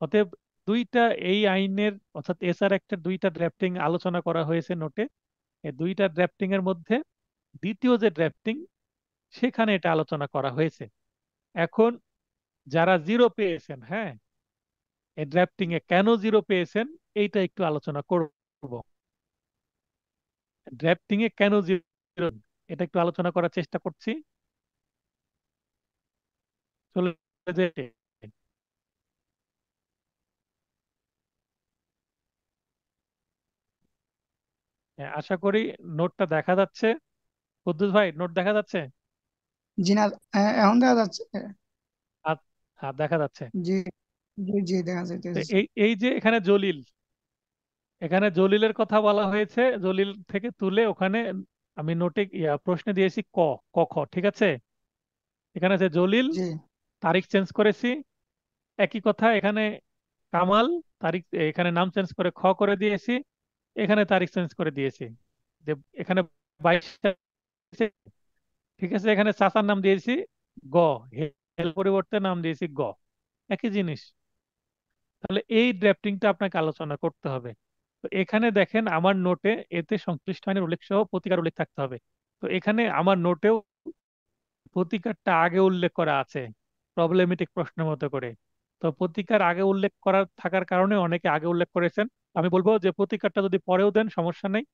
অতএব দুইটা এই আইনের অর্থাৎ এসআর একটা দুইটা ড্রাফটিং আলোচনা করা হয়েছে নোটে। এই দুইটা ড্রাফটিং এর মধ্যে দ্বিতীয় যে ড্রাফটিং সেখানে এটা আলোচনা করা হয়েছে। এখন যারা 0 পেয়েছেন, হ্যাঁ, এই ড্রাফটিং এ কেন 0 পেয়েছেন এইটা একটু আলোচনা করব। ড্রাফটিং এ কেন 0 এটা একটু আলোচনা করার চেষ্টা করছি। চলে যেতে হ্যাঁ, আশা করি নোটটা দেখা যাচ্ছে। কুদ্দুস ভাই, নোট দেখা যাচ্ছে? জি না, এখন দেখা যাচ্ছে। আর হ্যাঁ, দেখা যাচ্ছে। জি, জি, জি, দেখা তো যাইতেছে। এই এই যে এখানে জলিল, এখানে জলিলের কথা বলা হয়েছে, জলিল থেকে তুলে ওখানে আমি নোটে প্রশ্নে দিয়েছি ক, ক খ, ঠিক আছে। এখানে আছে জলিল, জি, তারিখ চেঞ্জ করেছি। একই কথা এখানে কামাল, তারিখ এখানে নাম চেঞ্জ করে খ করে দিয়েছি, এখানে তারিখ চেঞ্জ করে দিয়েছি। যে এখানে 22, ঠিক আছে, এখানে চাচার নাম দিয়েছি গ, হেল পরিবর্তে নাম দিয়েছি গ, একই জিনিস। তাহলে এই ড্রাফটিংটা আপনাকে আলোচনা করতে হবে। তো এখানে দেখেন আমার নোটে এতে সংশ্লিষ্ট আইনের উল্লেখ সহ প্রতিকার উল্লেখ থাকতে হবে। তো এখানে আমার নোটেও প্রতিকারটা আগে উল্লেখ করা আছে প্রবলেমেটিক প্রশ্নের মতো করে। তো প্রতিকার আগে উল্লেখ করা থাকার কারণে অনেকে আগে উল্লেখ করেছেন। আমি বলবো যে প্রতিকারটা যদি পরেও দেন সমস্যা নেই,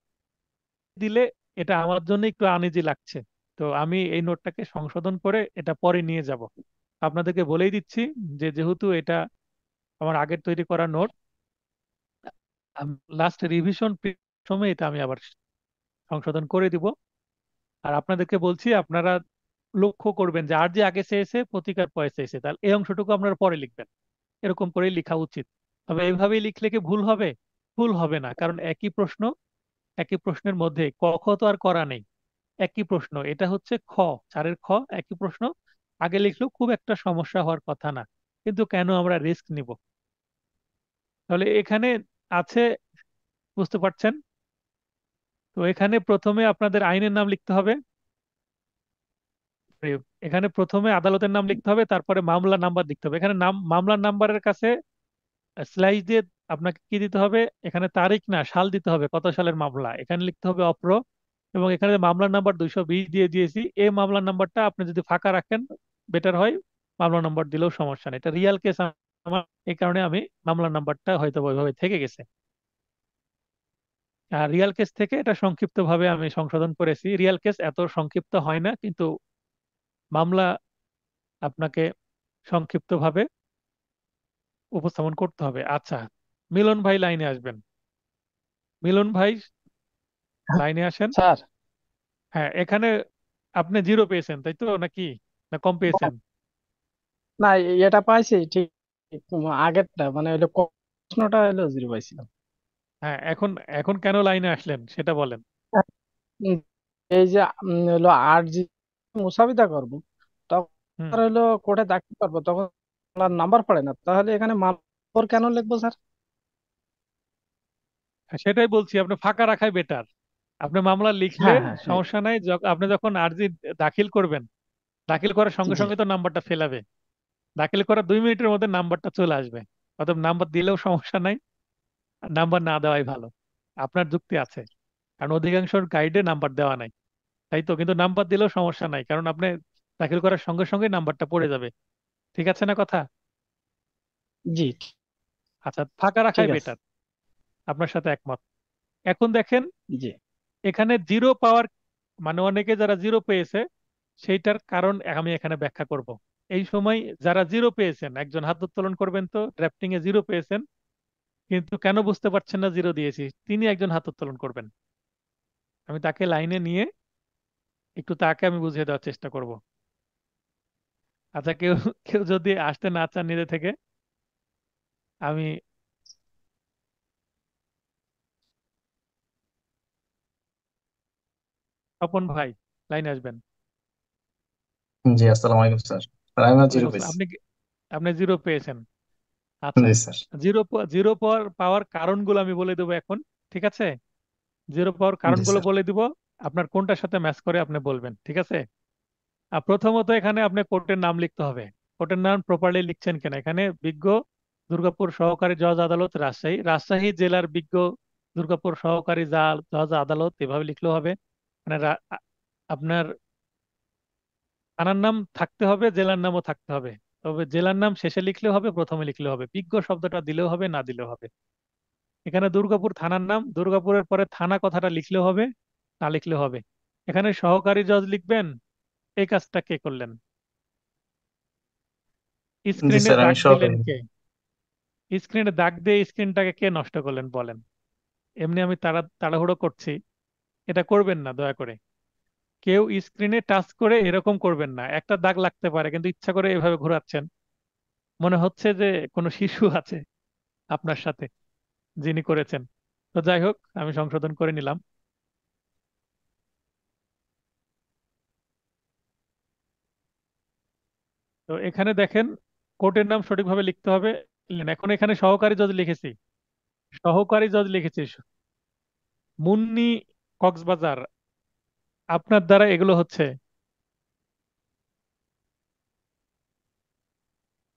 দিলে এটা আমার জন্য একটু আনইজি লাগছে। তো আমি এই নোটটাকে সংশোধন করে এটা পরে নিয়ে যাব। আপনাদেরকে বলেই দিচ্ছি যে যেহেতু এটা আমার আগের তৈরি করা নোট, লাস্ট রিভিশন সময় এটা আমি আবার সংশোধন করে দিব। আর আপনাদেরকে বলছি আপনারা লক্ষ্য করবেন যে আর যে আগে চেয়েছে প্রতিকার পরে চেয়েছে, তাহলে এই অংশটুকু আপনারা পরে লিখবেন, এরকম করেই লেখা উচিত। তবে এইভাবেই লিখলে কি ভুল হবে? ভুল হবে না, কারণ একই প্রশ্ন, একই প্রশ্নের মধ্যে ক খ তো আর করা নেই, একই প্রশ্ন, এটা হচ্ছে খ, 4-এর খ, একই প্রশ্ন। আগে লিখলেও খুব একটা সমস্যা হওয়ার কথা না, কিন্তু কেন আমরা রিস্ক নিব? তাহলে এখানে আছে, বুঝতে পারছেন? তো এখানে প্রথমে আপনাদের আইনের নাম লিখতে হবে, এখানে প্রথমে আদালতের নাম লিখতে হবে, তারপরে মামলা নাম্বার লিখতে হবে। এখানে নাম মামলার নাম্বারের কাছে স্লাইস দিয়ে আপনাকে কি দিতে হবে, এখানে তারিখ না সাল দিতে হবে, কত সালের মামলা এখানে লিখতে হবে অপ্র। এবং এখানে মামলার নাম্বার 220 দিয়ে দিয়েছি, এই মামলার নাম্বারটা আপনি যদি ফাঁকা রাখেন বেটার হয়, মামলা নাম্বার দিলেও সমস্যা নেই, এটা রিয়াল কেস আমার, এই কারণে আমি মামলার নাম্বারটা হয়তো ওইভাবে থেকে গেছে। আর রিয়াল কেস থেকে এটা সংক্ষিপ্ত ভাবে আমি সংশোধন করেছি, রিয়াল কেস এত সংক্ষিপ্ত হয় না, কিন্তু মামলা আপনাকে সংক্ষিপ্ত ভাবে উপস্থাপন করতে হবে। আচ্ছা, মিলন ভাই লাইনে আসবেন। মিলন ভাই লাইনে আসেন। স্যার, হ্যাঁ, এখানে আপনি 0 পেয়েছেন তাই তো, নাকি না কম পেয়েছেন? না এটা পাইছি ঠিক, ঠিক, আগেরটা মানে হলো প্রশ্নটা হলো 0 পাইছিলাম। হ্যাঁ, এখন এখন কেন লাইনে আসলেন সেটা বলেন। উম, এই যে হলো আর জি মুসাবিদা করবো, তখন হুম। হলো কোর্টে দাখিল করবো তখন মামলার নাম্বার পড়ে না, তাহলে এখানে মামলা কেন লিখবো স্যার? সেটাই বলছি, আপনি ফাঁকা রাখাই বেটার। আপনি মামলা লিখলে হ্যাঁ হ্যাঁ সমস্যা নাই, আপনি যখন আর্জি দাখিল করবেন, দাখিল করার সঙ্গে জি সঙ্গে তো নাম্বারটা ফেলাবে। দাখিল করার 2 মিনিটের মধ্যে নাম্বারটা চলে আসবে। অতএব নাম্বার দিলেও সমস্যা নাই, নাম্বার না দেওয়াই ভালো। আপনার যুক্তি আছে, কারণ অধিকাংশ গাইডে নাম্বার দেওয়া নাই, তাই তো। কিন্তু নাম্বার দিলেও সমস্যা নাই, কারণ আপনি দাখিল করার সঙ্গে সঙ্গে নাম্বারটা পড়ে যাবে। ঠিক আছে না কথা? জি আচ্ছা, ফাঁকা ঠিক রাখাই আছে। বেটার। আপনার সাথে একমত। এখন দেখেন, জি এখানে জিরো পাওয়ার মানে অনেকে যারা জিরো পেয়েছে, সেইটার কারণ আমি এখানে ব্যাখ্যা করব। এই সময় যারা জিরো পেয়েছেন, একজন হাত উত্তোলন করবেন তো, ড্রাফটিং এ জিরো পেয়েছেন কিন্তু কেন বুঝতে পারছেন না জিরো দিয়েছি, তিনি একজন হাত উত্তোলন করবেন। আমি তাকে লাইনে নিয়ে একটু তাকে আমি বুঝিয়ে দেওয়ার চেষ্টা করব। আচ্ছা, কেউ কেউ যদি আসতে না চান নিজে থেকে, আমি স্বপন ভাই, লাইনে আসবেন। জি, আসসালামু আলাইকুম স্যার। স্যার আমিও জিরো ওয়ালাইকুম আসসালাম। পেয়েছি। আপনি জিরো পেয়েছেন। আচ্ছা, জি স্যার। জিরো জিরো পাওয়ার পাওয়ার কারণগুলো আমি বলে দেবো এখন। ঠিক আছে? জিরো পাওয়ার জি কারণগুলো স্যার। বলে দিব, আপনার কোনটার সাথে ম্যাচ করে আপনি বলবেন। ঠিক আছে? আর প্রথমত এখানে আপনি কোর্টের নাম লিখতে হবে। কোর্টের নাম প্রপারলি লিখছেন কিনা, এখানে বিজ্ঞ দুর্গাপুর সহকারী জজ আদালত রাজশাহী, রাজশাহী জেলার বিজ্ঞ দুর্গাপুর সহকারী জজ আদালত, এভাবে লিখলেও হবে। মানে আপনার থানার নাম থাকতে হবে, জেলার নামও থাকতে হবে। তবে জেলার নাম শেষে লিখলেও হবে, প্রথমে লিখলেও হবে, বিজ্ঞ শব্দটা দিলেও হবে, না দিলেও হবে। এখানে দুর্গাপুর থানার নাম, দুর্গাপুরের পরে থানা কথাটা লিখলেও হবে, না লিখলেও হবে। এখানে সহকারী জজ লিখবেন, এই কাজটা কে করলেন? জি স্ক্রিনে স্যার, আমি দাগ দিলেন সহকারী। কে? স্ক্রিনে দাগ দিয়ে স্ক্রিনটাকে কে নষ্ট করলেন বলেন? এমনি আমি তাড়াহুড়ো করছি, এটা করবেন না দয়া করে। কেউ স্ক্রিনে টাচ করে এরকম করবেন না। একটা দাগ লাগতে পারে কিন্তু ইচ্ছা করে এভাবে ঘোরাচ্ছেন, মনে হচ্ছে যে কোনো শিশু আছে আপনার সাথে, যিনি করেছেন। তো যাই হোক, আমি সংশোধন করে নিলাম। তো এখানে দেখেন, কোর্টের নাম সঠিকভাবে লিখতে হবে। এখন এখানে সহকারী জজ লিখেছি, সহকারী জজ লিখেছি মুন্নি কক্সবাজার। আপনার দ্বারা এগুলো হচ্ছে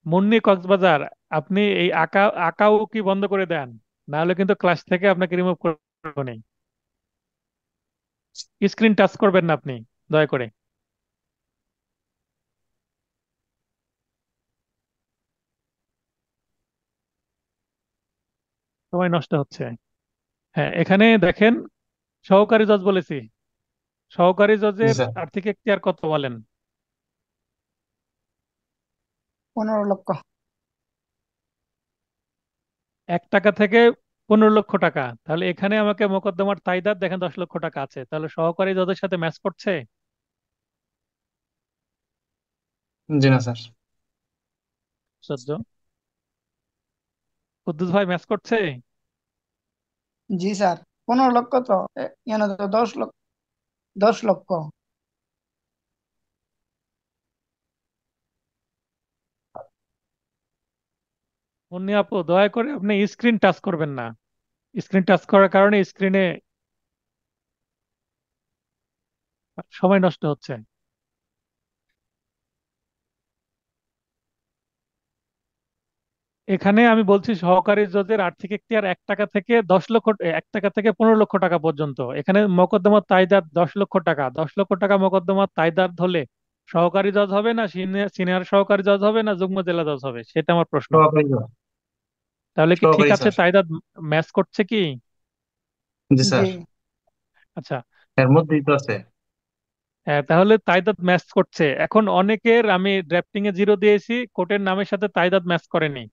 মুন্নি কক্সবাজার। আপনি এই আঁকা আঁকাও কি বন্ধ করে দেন, না হলে কিন্তু ক্লাস থেকে আপনাকে রিমুভ করবো নেই। স্ক্রিন টাচ করবেন না আপনি, দয়া করে। সময় নষ্ট হচ্ছে। হ্যাঁ, এখানে দেখেন, সহকারী জজ বলেছি। সহকারী জি জজের স্যার। আর্থিক এখতিয়ার কত বলেন? 15 লক্ষ। 1 টাকা থেকে 15 লক্ষ টাকা। তাহলে এখানে আমাকে মোকদ্দমার তাইদাদ দেখেন 10 লক্ষ টাকা আছে, তাহলে সহকারী জজের সাথে ম্যাচ করছে? জি না স্যার। সহ্য। কুদ্দুস ভাই, ম্যাচ করছে? জি স্যার, 15 লক্ষ তো এখানে তো 10 লক্ষ। 10 লক্ষ। মুন্নি আপু, দয়া করে আপনি স্ক্রিন টাচ করবেন না। স্ক্রিন টাচ করার কারণে স্ক্রিনে সময় নষ্ট হচ্ছে। এখানে আমি বলছি সহকারী জজের আর্থিক এখতিয়ার 1 টাকা থেকে 10 লক্ষ, 1 টাকা থেকে 15 লক্ষ টাকা পর্যন্ত। এখানে মোকদ্দমার তাইদাদ 10 লক্ষ টাকা। 10 লক্ষ টাকা মোকদ্দমার তাইদাদ হলে সহকারী জজ হবে না, সিনিয়র সহকারী জজ হবে না, যুগ্ম জেলা জজ হবে, সেটা আমার প্রশ্ন। সহকারী স্যার। তাহলে কি ঠিক সহকারী আছে, স্যার। তাইদাদ ম্যাচ করছে কি? জি জি। স্যার। আচ্ছা। এর মধ্যেই তো আছে। হ্যাঁ, তাহলে তাইদাদ ম্যাচ করছে। এখন অনেকের আমি ড্রাফটিং এ জিরো দিয়েছি, কোর্টের নামের সাথে তাইদাদ ম্যাচ করেনি।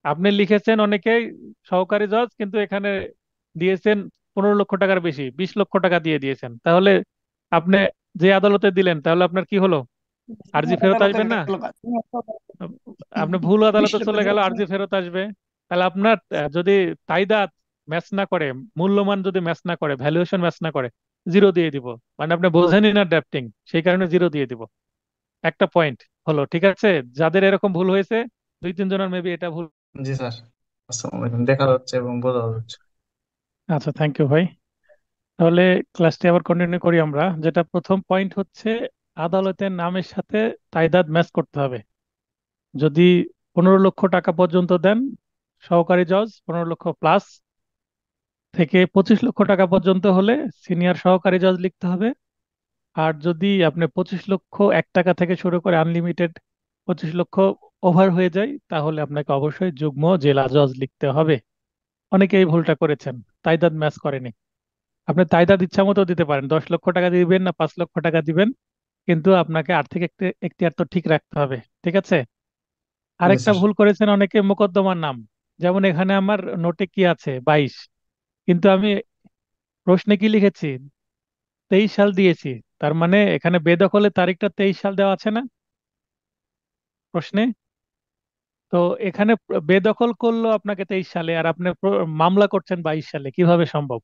আপনি লিখেছেন অনেকেই সহকারী জজ, কিন্তু এখানে দিয়েছেন 15 লক্ষ টাকার বেশি, 20 লক্ষ টাকা দিয়ে দিয়েছেন। তাহলে আপনি যে আদালতে দিলেন, তাহলে আপনার কি হলো? আরজি ফেরত আদালতে আসবেন না? গেল। আপনি ভুল বিশ আদালতে লক্ষ চলে গেল, দিয়েছে। আরজি ফেরত আসবে। তাহলে আপনার যদি তাইদাদ ম্যাচ না করে, মূল্যমান যদি ম্যাচ না করে, ভ্যালুয়েশন ম্যাচ না করে, জিরো দিয়ে দিব। মানে আপনি বোঝেনই না ড্রাফটিং, সেই কারণে জিরো দিয়ে দিব। একটা পয়েন্ট হলো, ঠিক আছে। যাদের এরকম ভুল হয়েছে, দুই তিনজনের মেবি এটা ভুল। জি স্যার, আসসালামু আলাইকুম, দেখা যাচ্ছে এবং বোঝা যাচ্ছে। আচ্ছা, থ্যাংক ইউ ভাই। তাহলে ক্লাসটি আবার কন্টিনিউ করি আমরা। যেটা প্রথম পয়েন্ট হচ্ছে, আদালতের নামের সাথে তাইদাদ ম্যাচ করতে হবে। যদি 15 লক্ষ টাকা পর্যন্ত দেন, সহকারী জজ 15 লক্ষ প্লাস, থেকে 25 লক্ষ টাকা পর্যন্ত হলে সিনিয়র সহকারী জজ লিখতে হবে। আর যদি আপনি 25 লক্ষ 1 টাকা থেকে শুরু করে আনলিমিটেড 25 লক্ষ ওভার হয়ে যায়, তাহলে আপনাকে অবশ্যই যুগ্ম জেলা জজ লিখতে হবে। অনেকে এই ভুলটা করেছেন, তাইদাদ ম্যাচ করেনি। আপনি তাইদাদ ইচ্ছা মতো দিতে পারেন, 10 লক্ষ টাকা দিবেন না 5 লক্ষ টাকা দিবেন, কিন্তু আপনাকে আর্থিক এখতিয়ার তো ঠিক রাখতে হবে, ঠিক আছে। জি আরেকটা স্যার। ভুল করেছেন অনেকে, মোকদ্দমার নাম। যেমন এখানে আমার নোটে কি আছে 22, কিন্তু আমি প্রশ্নে কি লিখেছি 23 সাল দিয়েছি। তার মানে এখানে বেদখলের তারিখটা 23 সাল দেওয়া আছে না প্রশ্নে? তো এখানে বেদখল করলো আপনাকে 23 সালে, আর আপনি মামলা করছেন 22 সালে, কিভাবে সম্ভব?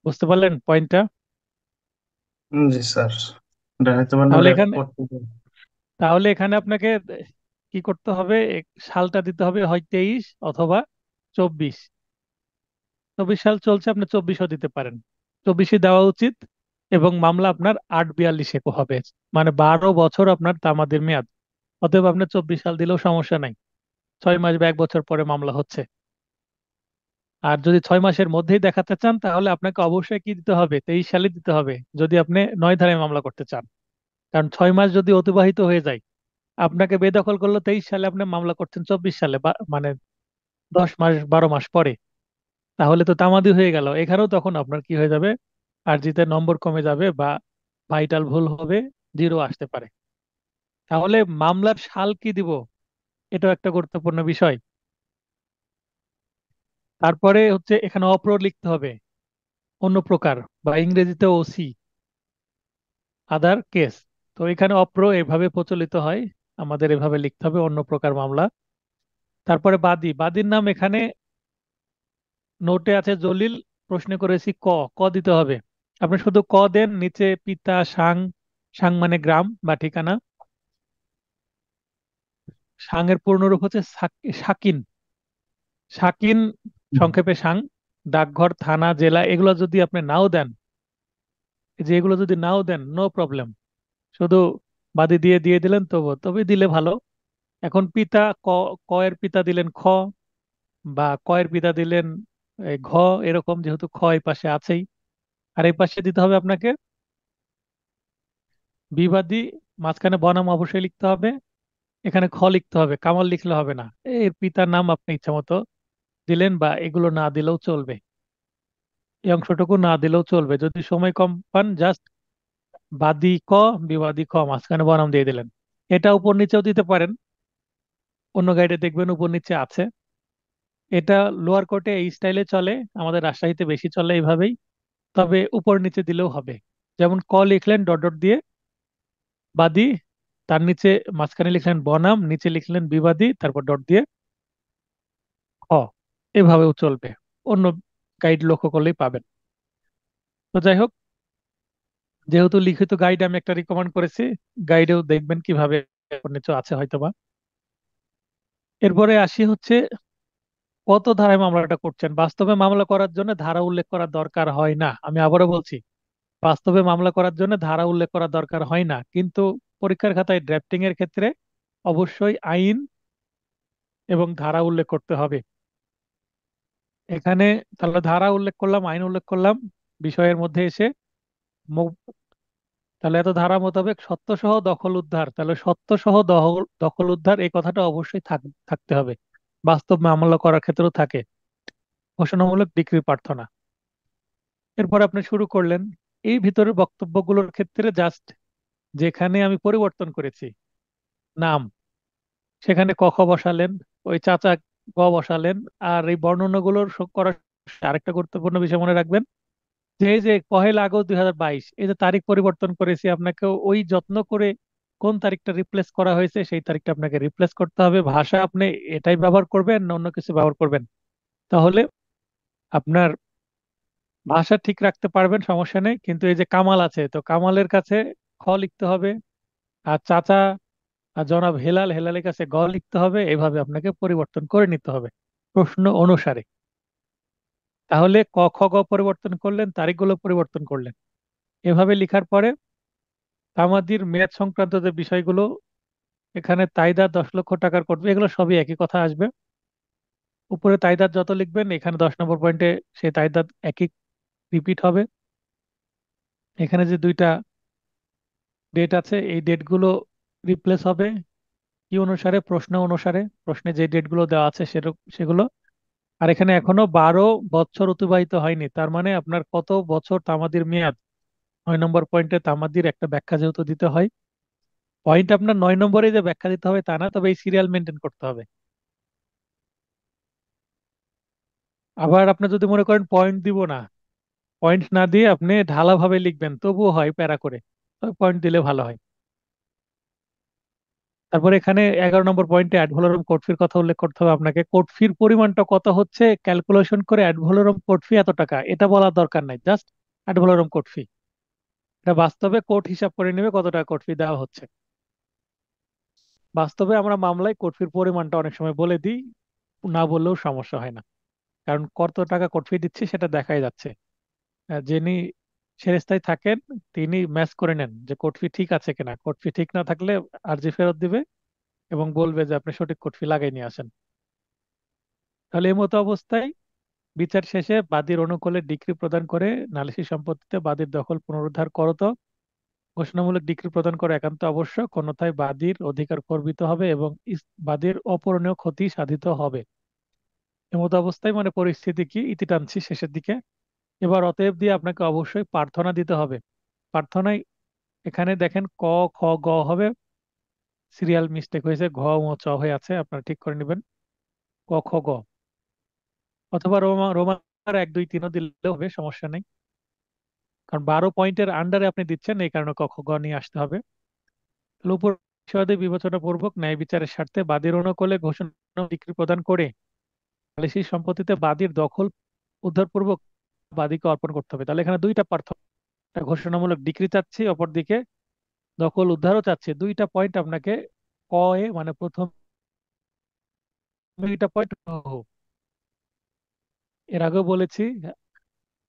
বুঝতে পারলেন পয়েন্টটা? জি স্যার, এটা হয়তো বা তাহলে নোটে এখানে করতে তাহলে এখানে আপনাকে কি করতে হবে, সালটা দিতে হবে হয় 23 অথবা 24। 24 সাল চলছে, আপনি 24ও দিতে পারেন, 24ই দেওয়া উচিত। এবং মামলা আপনার 842-এ হবে, মানে 12 বছর আপনার তামাদির মেয়াদ। অতএব আপনি 24 সাল দিলেও সমস্যা নাই, 6 মাস বা 1 বছর পরে মামলা হচ্ছে। আর যদি 6 মাসের মধ্যেই দেখাতে চান, তাহলে আপনাকে অবশ্যই কি দিতে হবে, 23 সালে দিতে হবে, যদি আপনি 9 ধারায় মামলা করতে চান। কারণ 6 মাস যদি অতিবাহিত হয়ে যায়, আপনাকে বেদখল করলো 23 সালে, আপনি মামলা করছেন 24 সালে, মানে 10 মাস 12 মাস পরে, তাহলে তো তামাদি হয়ে গেল। এখানেও তখন আপনার কি হয়ে যাবে, আরজিতে নম্বর কমে যাবে, বা ভাইটাল ভুল হবে, 0 আসতে পারে। তাহলে মামলার সাল কি দিব, এটাও একটা গুরুত্বপূর্ণ বিষয়। তারপরে হচ্ছে এখানে অপ্র লিখতে হবে, অন্য প্রকার, বা ইংরেজিতে ওসি, আদার কেস। তো এখানে অপ্র এভাবে প্রচলিত হয়, আমাদের এভাবে লিখতে হবে, অন্য প্রকার মামলা। তারপরে বাদী, বাদীর নাম এখানে নোটে আছে জলিল, প্রশ্ন করেছি ক, ক দিতে হবে। আপনি শুধু ক দেন, নিচে পিতা, সাং, সাং মানে গ্রাম বা ঠিকানা, সাং এর পূর্ণরূপ হচ্ছে শাকিন, শাকিন, সংক্ষেপে সাং। ডাকঘর, থানা, জেলা এগুলো যদি আপনি নাও দেন, এই যে এগুলো যদি নাও দেন, নো প্রবলেম, শুধু বাদী দিয়ে দিলেন, তবে দিলে ভালো। এখন পিতা, ক, ক এর পিতা দিলেন খ, বা ক এর পিতা দিলেন ঘ, এরকম, যেহেতু খ এই পাশে আছেই। আর এই পাশে দিতে হবে আপনাকে বিবাদী, মাঝখানে বনাম অবশ্যই লিখতে হবে। এখানে খ লিখতে হবে, কামাল লিখলে হবে না। এর পিতার নাম আপনি ইচ্ছা মতো দিলেন, বা এগুলো না দিলেও চলবে, এই অংশটুকু না দিলেও চলবে। যদি সময় কম পান, জাস্ট বাদী ক, বিবাদী খ, মাঝখানে বনাম দিয়ে দিলেন। এটা উপর নিচেও দিতে পারেন, অন্য গাইডে দেখবেন উপর নিচে আছে। এটা লোয়ার কোর্টে এই স্টাইলে চলে, আমাদের রাজশাহীতে বেশি চলে এইভাবেই। তবে উপর নিচে দিলেও হবে। যেমন ক লিখলেন ডট ডট দিয়ে বাদী, তার নিচে মাঝখানে লিখলেন বনাম, নিচে লিখলেন বিবাদী, তারপর ডট দিয়ে খ, এভাবেও চলবে। অন্য গাইড লক্ষ্য করলেই পাবেন। তো যাই হোক, যেহেতু লিখিত গাইড আমি একটা রিকমেন্ড করেছি, গাইডেও দেখবেন কিভাবে উপর নিচে আছে হয়তোবা। এরপরে আসি হচ্ছে, কত ধারায় মামলাটা করছেন। বাস্তবে মামলা করার জন্য ধারা উল্লেখ করার দরকার হয় না, আমি আবারও বলছি, বাস্তবে মামলা করার জন্য ধারা উল্লেখ করার দরকার হয় না, কিন্তু পরীক্ষার খাতায় ড্রাফটিং এর ক্ষেত্রে অবশ্যই আইন এবং ধারা উল্লেখ করতে হবে। এখানে তাহলে ধারা উল্লেখ করলাম, আইন উল্লেখ করলাম, বিষয়ের মধ্যে এসে মো- তাহলে এত ধারা মোতাবেক সত্ত্বসহ দখল উদ্ধার, তাহলে সত্ত্বসহ দখল উদ্ধার এই কথাটা অবশ্যই থাকতে হবে। বাস্তব মামলা করার ক্ষেত্রেও থাকে, ঘোষণামূলক ডিক্রি প্রার্থনা। এরপর আপনি শুরু করলেন, এই ভিতরের বক্তব্যগুলোর ক্ষেত্রে জাস্ট যেখানে আমি পরিবর্তন করেছি নাম, সেখানে ক খ বসালেন, ওই চাচা গ বসালেন। আর এই বর্ণনাগুলোর করার আরেকটা গুরুত্বপূর্ণ বিষয় মনে রাখবেন, যে এই যে 1 আগস্ট 2022, এই যে তারিখ পরিবর্তন করেছি, আপনাকে ওই যত্ন করে কোন তারিখটা রিপ্লেস করা হয়েছে সেই তারিখটা আপনাকে রিপ্লেস করতে হবে। ভাষা আপনি এটাই ব্যবহার করবেন না অন্য কিছু ব্যবহার করবেন, তাহলে আপনার ভাষা ঠিক রাখতে পারবেন, সমস্যা নেই। কিন্তু এই যে কামাল আছে, তো কামালের কাছে খ লিখতে হবে। আর চাচা আর জনাব হেলাল, হেলালের কাছে গ লিখতে হবে, এভাবে আপনাকে পরিবর্তন করে নিতে হবে প্রশ্ন অনুসারে। তাহলে ক খ গ পরিবর্তন করলেন, তারিখগুলো পরিবর্তন করলেন। এভাবে লিখার পরে তামাদির মেয়াদ সংক্রান্ত যে বিষয়গুলো, এখানে তাইদার 10 লক্ষ টাকার করবে, এগুলো সবই একই কথা আসবে। উপরে তাইদার যত লিখবেন, এখানে 10 নম্বর পয়েন্টে সেই তাইদার একই রিপিট হবে। এখানে যে দুইটা ডেট আছে, এই ডেটগুলো রিপ্লেস হবে কি অনুসারে? প্রশ্ন অনুসারে। প্রশ্নে যে ডেটগুলো দেওয়া আছে সেগুলো। আর এখানে এখনো 12 বছর অতিবাহিত হয়নি, তার মানে আপনার কত বছর তামাদির মেয়াদ। 9 নম্বর পয়েন্টে তামাদির একটা ব্যাখ্যা যেহেতু দিতে হয়, পয়েন্ট আপনার 9 নম্বরে যে ব্যাখ্যা দিতে হবে তা না, তবে এই সিরিয়াল মেনটেন করতে হবে। আবার আপনি যদি মনে করেন পয়েন্ট দিব না, পয়েন্ট না দিয়ে আপনি ঢালাভাবে লিখবেন, তবুও হয় প্যারা করে, তবে পয়েন্ট দিলে ভালো হয়। তারপর এখানে 11 নম্বর পয়েন্টে অ্যাড ভ্যালোরাম কোড ফির কথা উল্লেখ করতে হবে আপনাকে। কোড ফির পরিমাণটা কত হচ্ছে ক্যালকুলেশন করে অ্যাড ভ্যালোরাম কোড ফি এত টাকা, এটা বলার দরকার নাই, জাস্ট অ্যাড ভ্যালোরাম কোড ফি। এটা বাস্তবে কোর্ট হিসাব করে নেবে কত টাকা কোড ফি দেওয়া হচ্ছে। বাস্তবে আমরা মামলায় কোড ফির পরিমাণটা অনেক সময় বলে দিই, না বললেও সমস্যা হয় না, কারণ কত টাকা কোড ফি দিচ্ছি সেটা দেখাই যাচ্ছে। যিনি সেরেস্তায় থাকেন তিনি ম্যাচ করে নেন যে কোড ফি ঠিক আছে কিনা। কোড ফি ঠিক না থাকলে আরজি ফেরত দিবে এবং বলবে যে আপনি সঠিক কোড ফি লাগাই নিয়ে আসেন। তাহলে এই মতো অবস্থায় বিচার শেষে বাদীর অনুকূলে ডিক্রি প্রদান করে নালিশি সম্পত্তিতে বাদীর দখল পুনরুদ্ধার করত ঘোষণামূলক ডিক্রি প্রদান করা একান্ত আবশ্যক, অন্যথায় বাদীর অধিকার খর্বিত হবে এবং বাদীর অপূরণীয় ক্ষতি সাধিত হবে। এমতো অবস্থায় মানে পরিস্থিতি কি, ইতি টানছি শেষের দিকে। এবার অতএব দিয়ে আপনাকে অবশ্যই প্রার্থনা দিতে হবে। প্রার্থনায় এখানে দেখেন ক খ গ হবে, সিরিয়াল মিস্টেক হয়েছে, ঘ ও চ হয়ে আছে, আপনারা ঠিক করে নেবেন। ক খ গ, অথবা রোমান 1 2 3ও দিলেও হবে, সমস্যা নেই, কারণ 12 পয়েন্টের আন্ডারে আপনি দিচ্ছেন, এই কারণে ক খ গ নিয়ে আসতে হবে। তাহলে উপর বিষয়াদি বিবেচনা পূর্বক ন্যায় বিচারের স্বার্থে বাদীর অনুকূলে ঘোষণা ডিক্রি প্রদান করে সালিসী সম্পত্তিতে বাদীর দখল উদ্ধারপূর্বক বাদীকে অর্পণ করতে হবে। তাহলে এখানে দুইটা পার্থক্য, একটা ঘোষণামূলক ডিক্রি চাচ্ছি, অপরদিকে দখল উদ্ধারও চাচ্ছে। দুইটা পয়েন্ট আপনাকে ক এ মানে প্রথম দুইটা পয়েন্ট। এর আগেও বলেছি,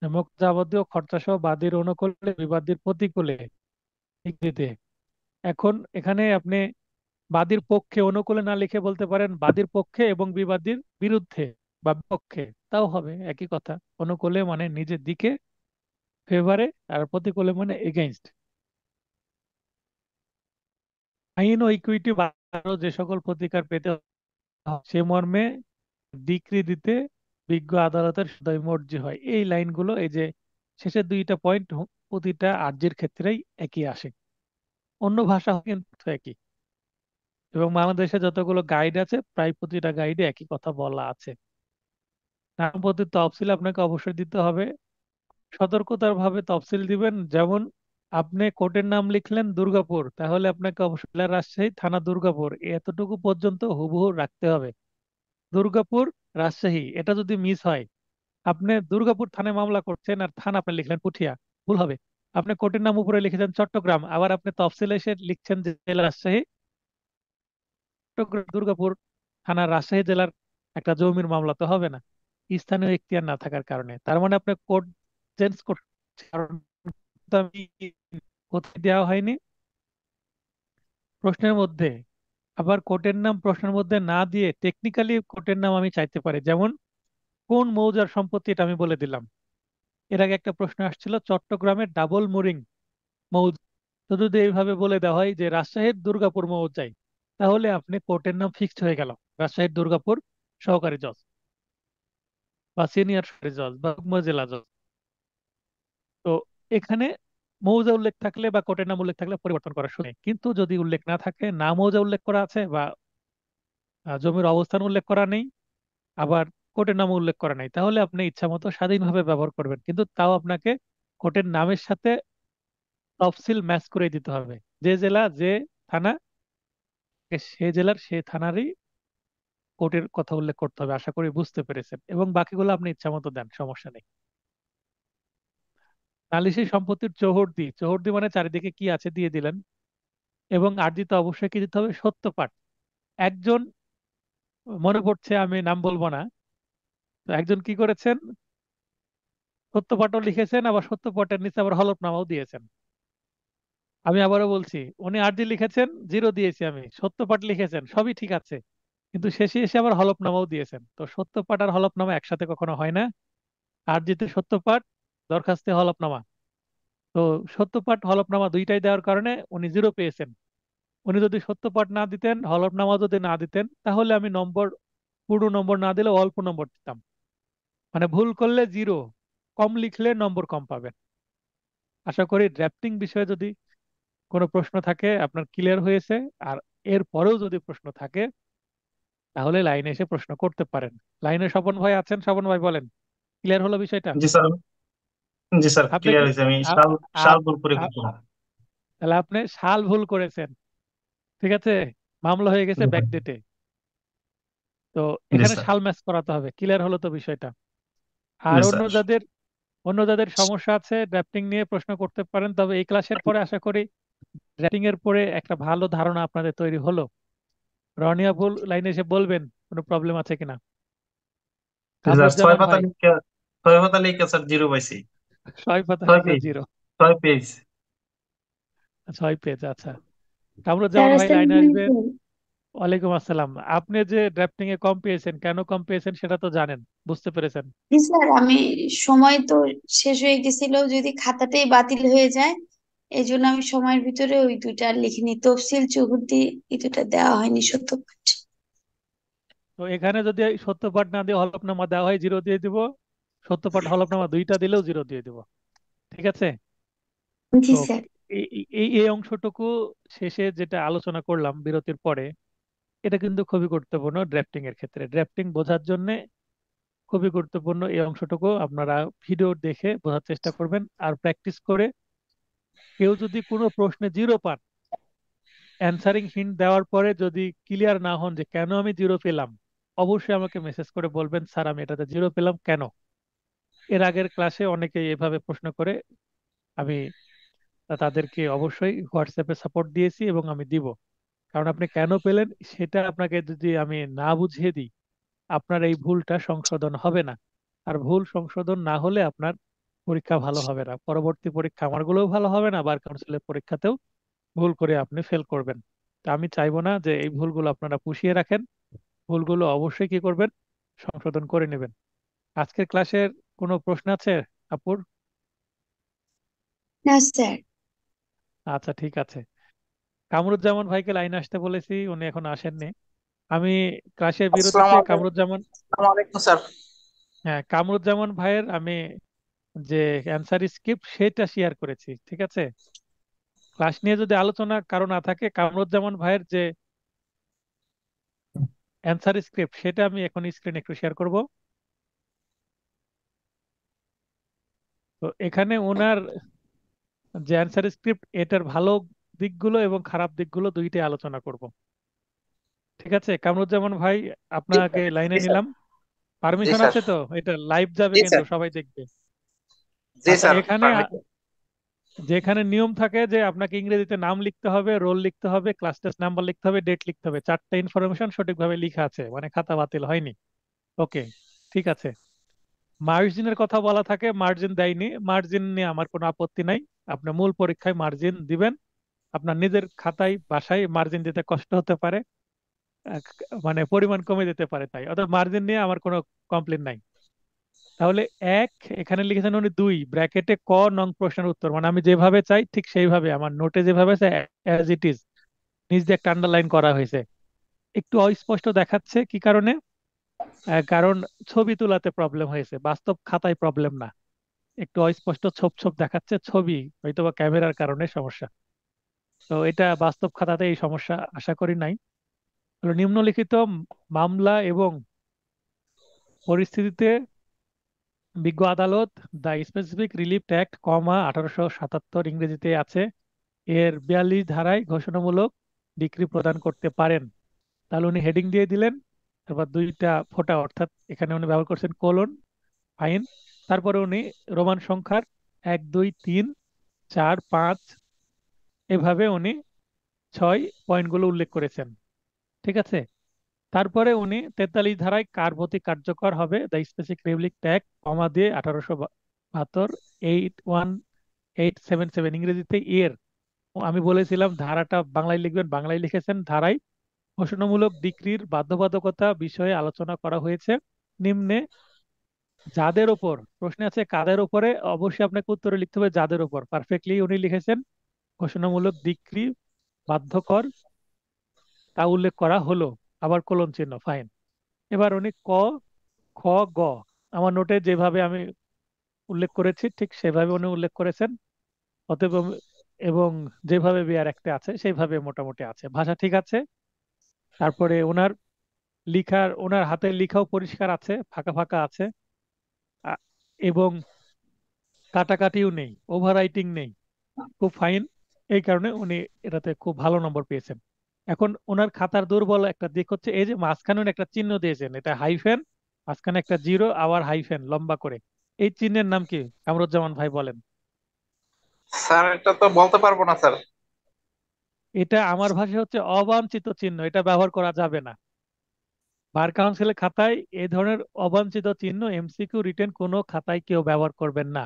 মোট যাবতীয় খরচাসহ বাদীর অনুকূলে বিবাদীর প্রতিকূলে দিতে। এখন এখানে আপনি বাদীর পক্ষে অনুকূলে না লিখে বলতে পারেন বাদীর পক্ষে এবং বিবাদীর বিরুদ্ধে বা বিপক্ষে, তাও হবে, একই কথা। অনুকূলে মানে নিজের দিকে, ফেভারে, আর প্রতিকূলে মানে এগেইনস্ট। আইন ও ইকুইটি যে সকল প্রতিকার পেতে হয়, সে মর্মে ডিক্রি দিতে বিজ্ঞ আদালতের সদয় মর্জি হয়। এই লাইনগুলো, এই যে শেষের দুইটা পয়েন্ট, প্রতিটা আর্জির ক্ষেত্রেই একই আসে, অন্য ভাষা হোক কিন্তু একই। এবং বাংলাদেশে যতগুলো গাইড আছে প্রায় প্রতিটা গাইডে একই কথা বলা আছে। নামপত্রের তফসিল আপনাকে অবশ্যই দিতে হবে, সতর্কতার ভাবে তফসিল দিবেন। যেমন আপনি কোর্টের নাম লিখলেন দুর্গাপুর, তাহলে আপনাকে অবশ্যই জেলা রাজশাহী, থানা দুর্গাপুর, এতটুকু পর্যন্ত হুবহু রাখতে হবে। দুর্গাপুর, রাজশাহী, এটা যদি মিস হয়, আপনি দুর্গাপুর থানায় মামলা করছেন আর থানা আপনি লিখলেন পুঠিয়া, ভুল হবে। আপনি কোর্টের নাম উপরে লিখেছেন চট্টগ্রাম, আবার আপনি তফসিলে এসে লিখছেন যে জেলা রাজশাহী। চট্টগ্রাম দুর্গাপুর থানা রাজশাহী জেলার একটা জমির মামলা তো হবে না, স্থানীয় এখতিয়ার না থাকার কারণে। তার মানে আপনি কোর্ট চেঞ্জ করতে, কারণ তো আমি কোথায় দেওয়া হয়নি প্রশ্নের মধ্যে। আবার কোর্টের নাম প্রশ্নের মধ্যে না দিয়ে টেকনিক্যালি কোর্টের নাম আমি চাইতে পারি, যেমন কোন মৌজার সম্পত্তি, এটা আমি বলে দিলাম। এর আগে একটা প্রশ্ন আসছিল চট্টগ্রামের ডাবল মুরিং মৌজা, তো যদি এইভাবে বলে দেওয়া হয় যে রাজশাহীর দুর্গাপুর মৌজায়, তাহলে আপনি কোর্টের নাম ফিক্সড হয়ে গেল, রাজশাহীর দুর্গাপুর সহকারী জজ বা সিনিয়র সহকারী জজ বা উপজেলা জজ। তো এখানে মৌজা উল্লেখ থাকলে বা কোর্টের নাম উল্লেখ থাকলে পরিবর্তন করা শুনে, কিন্তু যদি উল্লেখ না থাকে, না মৌজা উল্লেখ করা আছে বা জমির অবস্থান উল্লেখ করা নেই, আবার কোর্টের নাম উল্লেখ করা নাই, তাহলে আপনি ইচ্ছা মতো স্বাধীনভাবে ব্যবহার করবেন, কিন্তু তাও আপনাকে কোর্টের নামের সাথে তফসিল ম্যাচ করে দিতে হবে। যে জেলা যে থানা, সে জেলার সে থানারই কোর্টের কথা উল্লেখ করতে হবে। আশা করি বুঝতে পেরেছেন, এবং বাকিগুলো আপনি ইচ্ছা মতো দেন, সমস্যা নেই। নালিশি সম্পত্তির চৌহদ্দি, চৌহদ্দি মানে চারিদিকে কি আছে দিয়ে দিলেন। এবং আরজিতে অবশ্যই কি দিতে হবে, সত্য পাঠ। একজন মনে পড়ছে, আমি নাম বলবো না, তো একজন কি করেছেন, সত্য পাঠও লিখেছেন, আবার সত্য পাঠের নিচে আবার হলফনামাও দিয়েছেন। আমি আবারও বলছি, উনি আরজি লিখেছেন, 0 দিয়েছি আমি, সত্য পাঠ লিখেছেন, সবই ঠিক আছে, কিন্তু শেষে এসে আবার হলফনামাও দিয়েছেন। তো সত্য পাঠ আর হলফনামা একসাথে কখনো হয় না। আরজিতে সত্য পাঠ, দরখাস্তে হলফনামা। তো সত্য পাঠ হলফনামা দুইটাই দেওয়ার কারণে উনি 0 পেয়েছেন। উনি যদি সত্য পাঠ না দিতেন, হলফনামা যদি না দিতেন, তাহলে আমি নম্বর, পূর্ণ নম্বর না দিলে অল্প নম্বর দিতাম। মানে ভুল করলে 0, কম লিখলে নম্বর কম পাবেন। আশা করি ড্রাফটিং বিষয়ে যদি কোনো প্রশ্ন থাকে আপনার ক্লিয়ার হয়েছে। আর এর পরেও যদি প্রশ্ন থাকে তাহলে লাইনে এসে প্রশ্ন করতে পারেন। লাইনে স্বপন ভাই আছেন, স্বপন ভাই বলেন, ক্লিয়ার হলো বিষয়টা? জি স্যার। জি স্যার, আপনি ক্লিয়ার কি হয়েছে। আমি আ- সাল সাল আ- ভুল করে আ- ফেলছিলাম। তাহলে আপনি সাল ভুল করেছেন, ঠিক আছে, মামলা হয়ে গেছে জি স্যার। ব্যাকডেটে। তো জি এখানে স্যার। সাল ম্যাচ করাতে হবে। ক্লিয়ার হলো তো বিষয়টা? আর জি অন্য স্যার। যাদের, অন্য যাদের সমস্যা আছে ড্রাফটিং নিয়ে প্রশ্ন করতে পারেন। তবে এই ক্লাসের পরে আশা করি ড্রাফটিং এর পরে একটা ভালো ধারণা আপনাদের তৈরি হলো। রনিয়া ভুল লাইনে এসে বলবেন কোনো প্রবলেম আছে কিনা। জি স্যার, ছয় কামরুজ্জামান পাতা ভাই, লিখে, ছয় পাতা লিখে স্যার 0 পাইছি। 6 পাতা ছয় লিখে পেজ। 0? 6 পেজ। 6 পেজ, আচ্ছা। স্যার কামরুজ্জামান ভাই লাইনে অ্যাসাইনমেন্ট আসবেন। ওয়ালাইকুম আসসালাম। আপনি যে ড্রাফটিং এ কম পেয়েছেন, কেন কম পেয়েছেন সেটা তো জানেন, বুঝতে পেরেছেন? জি স্যার, আমি সময় তো শেষ হয়ে গেছিল, যদি খাতাটাই বাতিল হয়ে যায় এই জন্য আমি সময়ের ভিতরে ওই দুইটা আর লিখিনি, তফসিল চৌহদ্দি এই দুইটা দেওয়া হয়নি সত্যপাঠ। তো এখানে যদি সত্যপাঠ না দিয়ে হলফনামা দেওয়া হয়, 0 দিয়ে দিব। সত্যপাঠ হলফনামা দুইটা দিলেও 0 দিয়ে দিব। ঠিক আছে? জি তো স্যার। এই এই এই অংশটুকু শেষে যেটা আলোচনা করলাম বিরতির পরে, এটা কিন্তু খুবই গুরুত্বপূর্ণ ড্রাফটিং এর ক্ষেত্রে। ড্রাফটিং বোঝার জন্য খুবই গুরুত্বপূর্ণ এই অংশটুকু আপনারা ভিডিও দেখে বোঝার চেষ্টা করবেন আর প্র্যাকটিস করে। কেউ যদি কোনো প্রশ্নে 0 পান, অ্যানসারিং হিন্ট দেওয়ার পরে যদি ক্লিয়ার না হন যে কেন আমি 0 পেলাম, অবশ্যই আমাকে মেসেজ করে বলবেন, স্যার আমি এটাতে 0 পেলাম কেন। এর আগের ক্লাসে অনেকে এভাবে প্রশ্ন করে, আমি তাদেরকে অবশ্যই হোয়াটসঅ্যাপে সাপোর্ট দিয়েছি এবং আমি দিব। কারণ আপনি কেন পেলেন সেটা আপনাকে যদি আমি না বুঝিয়ে দিই, আপনার এই ভুলটা সংশোধন হবে না। আর ভুল সংশোধন না হলে আপনার পরীক্ষা ভালো হবে না, পরবর্তী পরীক্ষা আমারগুলোও ভালো হবে না, বার কাউন্সিলের পরীক্ষাতেও ভুল করে আপনি ফেল করবেন। তা আমি চাইবো না যে এই ভুলগুলো আপনারা পুষিয়ে রাখেন। ভুলগুলো অবশ্যই কি করবেন, সংশোধন করে নেবেন। আজকের ক্লাসের কোনো প্রশ্ন আছে আপুর? না স্যার। আচ্ছা, ঠিক আছে। কামরুজ্জামান ভাইকে লাইনে আসতে বলেছি, উনি এখন আসেননি। আমি ক্লাসের বিরতিতে আসসালামু কামরুজ্জামান, আলাইকুম স্যার। হ্যাঁ, কামরুজ্জামান ভাইয়ের আমি যে অ্যান্সার স্ক্রিপ্ট সেটা শেয়ার করেছি, ঠিক আছে? ক্লাস নিয়ে যদি আলোচনা কারো না থাকে, কামরুজ্জামান ভাইয়ের যে অ্যান্সার স্ক্রিপ্ট সেটা আমি এখন স্ক্রিনে একটু শেয়ার করব। তো এখানে ওনার যে অ্যান্সার স্ক্রিপ্ট, এটার ভালো দিকগুলো এবং খারাপ দিকগুলো দুইটাই আলোচনা করব। ঠিক আছে কামরুজ্জামান ভাই, জি আপনাকে লাইনে জি স্যার। নিলাম। জি পারমিশন স্যার। আছে তো? এটা লাইভ যাবে জি কিন্তু, স্যার। সবাই দেখবে। জি আচ্ছা, স্যার, এখানে পারমিশন। যেখানে নিয়ম থাকে যে আপনাকে ইংরেজিতে নাম লিখতে হবে, রোল লিখতে হবে, ক্লাস টেস্ট নাম্বার লিখতে হবে, ডেট লিখতে হবে, 4টা ইনফরমেশন সঠিকভাবে লেখা আছে, মানে খাতা বাতিল হয়নি। ওকে, ঠিক আছে। মার্জিনের কথা বলা থাকে, মার্জিন দেয়নি, মার্জিন নিয়ে আমার কোনো আপত্তি নাই। আপনি মূল পরীক্ষায় মার্জিন দিবেন। আপনার নিজের খাতায় বাসায় মার্জিন দিতে কষ্ট হতে পারে, মানে পরিমাণ কমে যেতে পারে, তাই অর্থাৎ মার্জিন নিয়ে আমার কোনো কমপ্লেন নাই। তাহলে এক, এখানে লিখেছেন উনি 2 ব্র্যাকেটে ক নং প্রশ্নের উত্তর, মানে আমি যেভাবে চাই ঠিক সেইভাবে, আমার নোটে যেভাবে আছে অ্যাজ ইট ইজ, নিচ দিয়ে একটা আন্ডারলাইন করা হয়েছে। একটু অস্পষ্ট দেখাচ্ছে কি কারণে? কারণ ছবি তোলাতে প্রবলেম হয়েছে, বাস্তব খাতায় প্রবলেম না। একটু অস্পষ্ট ছোপ ছোপ দেখাচ্ছে, ছবি হয়তোবা ক্যামেরার কারণে সমস্যা। তো এটা বাস্তব খাতাতে এই সমস্যা আশা করি নাই। হলো নিম্নলিখিত মামলা এবং পরিস্থিতিতে বিজ্ঞ আদালত দ্য স্পেসিফিক রিলিফ অ্যাক্ট, 1877 ইংরেজিতে আছে, এর 42 ধারায় ঘোষণামূলক ডিক্রি প্রদান করতে পারেন। তাহলে উনি হেডিং দিয়ে দিলেন, তারপর দুইটা ফোঁটা, অর্থাৎ এখানে উনি ব্যবহার করছেন কোলন, ফাইন, তারপরে উনি রোমান সংখ্যার 1 2 3 4 5 এভাবে উনি ছয় পয়েন্টগুলো উল্লেখ করেছেন। ঠিক আছে, তারপরে উনি 43 ধারায় কার প্রতি কার্যকর হবে দ্য স্পেসিফিক রিপাবলিক ট্যাক্ট কমা দিয়ে 1872 81877 ইংরেজিতে এর, আমি বলেছিলাম ধারাটা বাংলায় লিখবেন, বাংলায় লিখেছেন ধারায় ঘোষণামূলক ডিক্রির বাধ্যবাধকতা বিষয়ে আলোচনা করা হয়েছে নিম্নে যাদের ওপর, প্রশ্ন আছে কাদের ওপরে, অবশ্যই আপনাকে উত্তরে লিখতে হবে যাদের ওপর, পারফেক্টলি উনি লিখেছেন ঘোষণামূলক ডিক্রি বাধ্যকর তা উল্লেখ করা হলো, আবার কোলন চিহ্ন, ফাইন। এবার উনি ক, খ, গ আমার নোটে যেভাবে আমি উল্লেখ করেছি ঠিক সেভাবে উনি উল্লেখ করেছেন, অতএব এবং যেভাবে বিআর একটা আছে সেইভাবে মোটামুটি আছে, ভাষা ঠিক আছে। তারপরে ওনার হাতের লেখাও পরিষ্কার আছে, ফাঁকা ফাঁকা আছে, আ- এবং কাটাকাটিও নেই, ওভার রাইটিং নেই, খুব ফাইন। এই কারণে উনি এটাতে খুব ভালো নম্বর পেয়েছেন। এখন ওনার খাতার দুর্বল একটা দিক হচ্ছে এই যে মাঝখানে উনি একটা চিহ্ন দিয়েছেন, এটা হাইফেন, মাঝখানে একটা জিরো আবার হাইফেন লম্বা করে, এই চিহ্নের নাম কি কামরুজ্জামান ভাই বলেন? স্যার এটা তো বলতে পারবো না স্যার। এটা আমার ভাষায় হচ্ছে অবাঞ্ছিত চিহ্ন, এটা ব্যবহার করা যাবে না। বার কাউন্সিলের খাতায় এই ধরনের অবাঞ্ছিত চিহ্ন এমসিকিউ রিটেন কোনো খাতায় কেউ ব্যবহার করবেন না।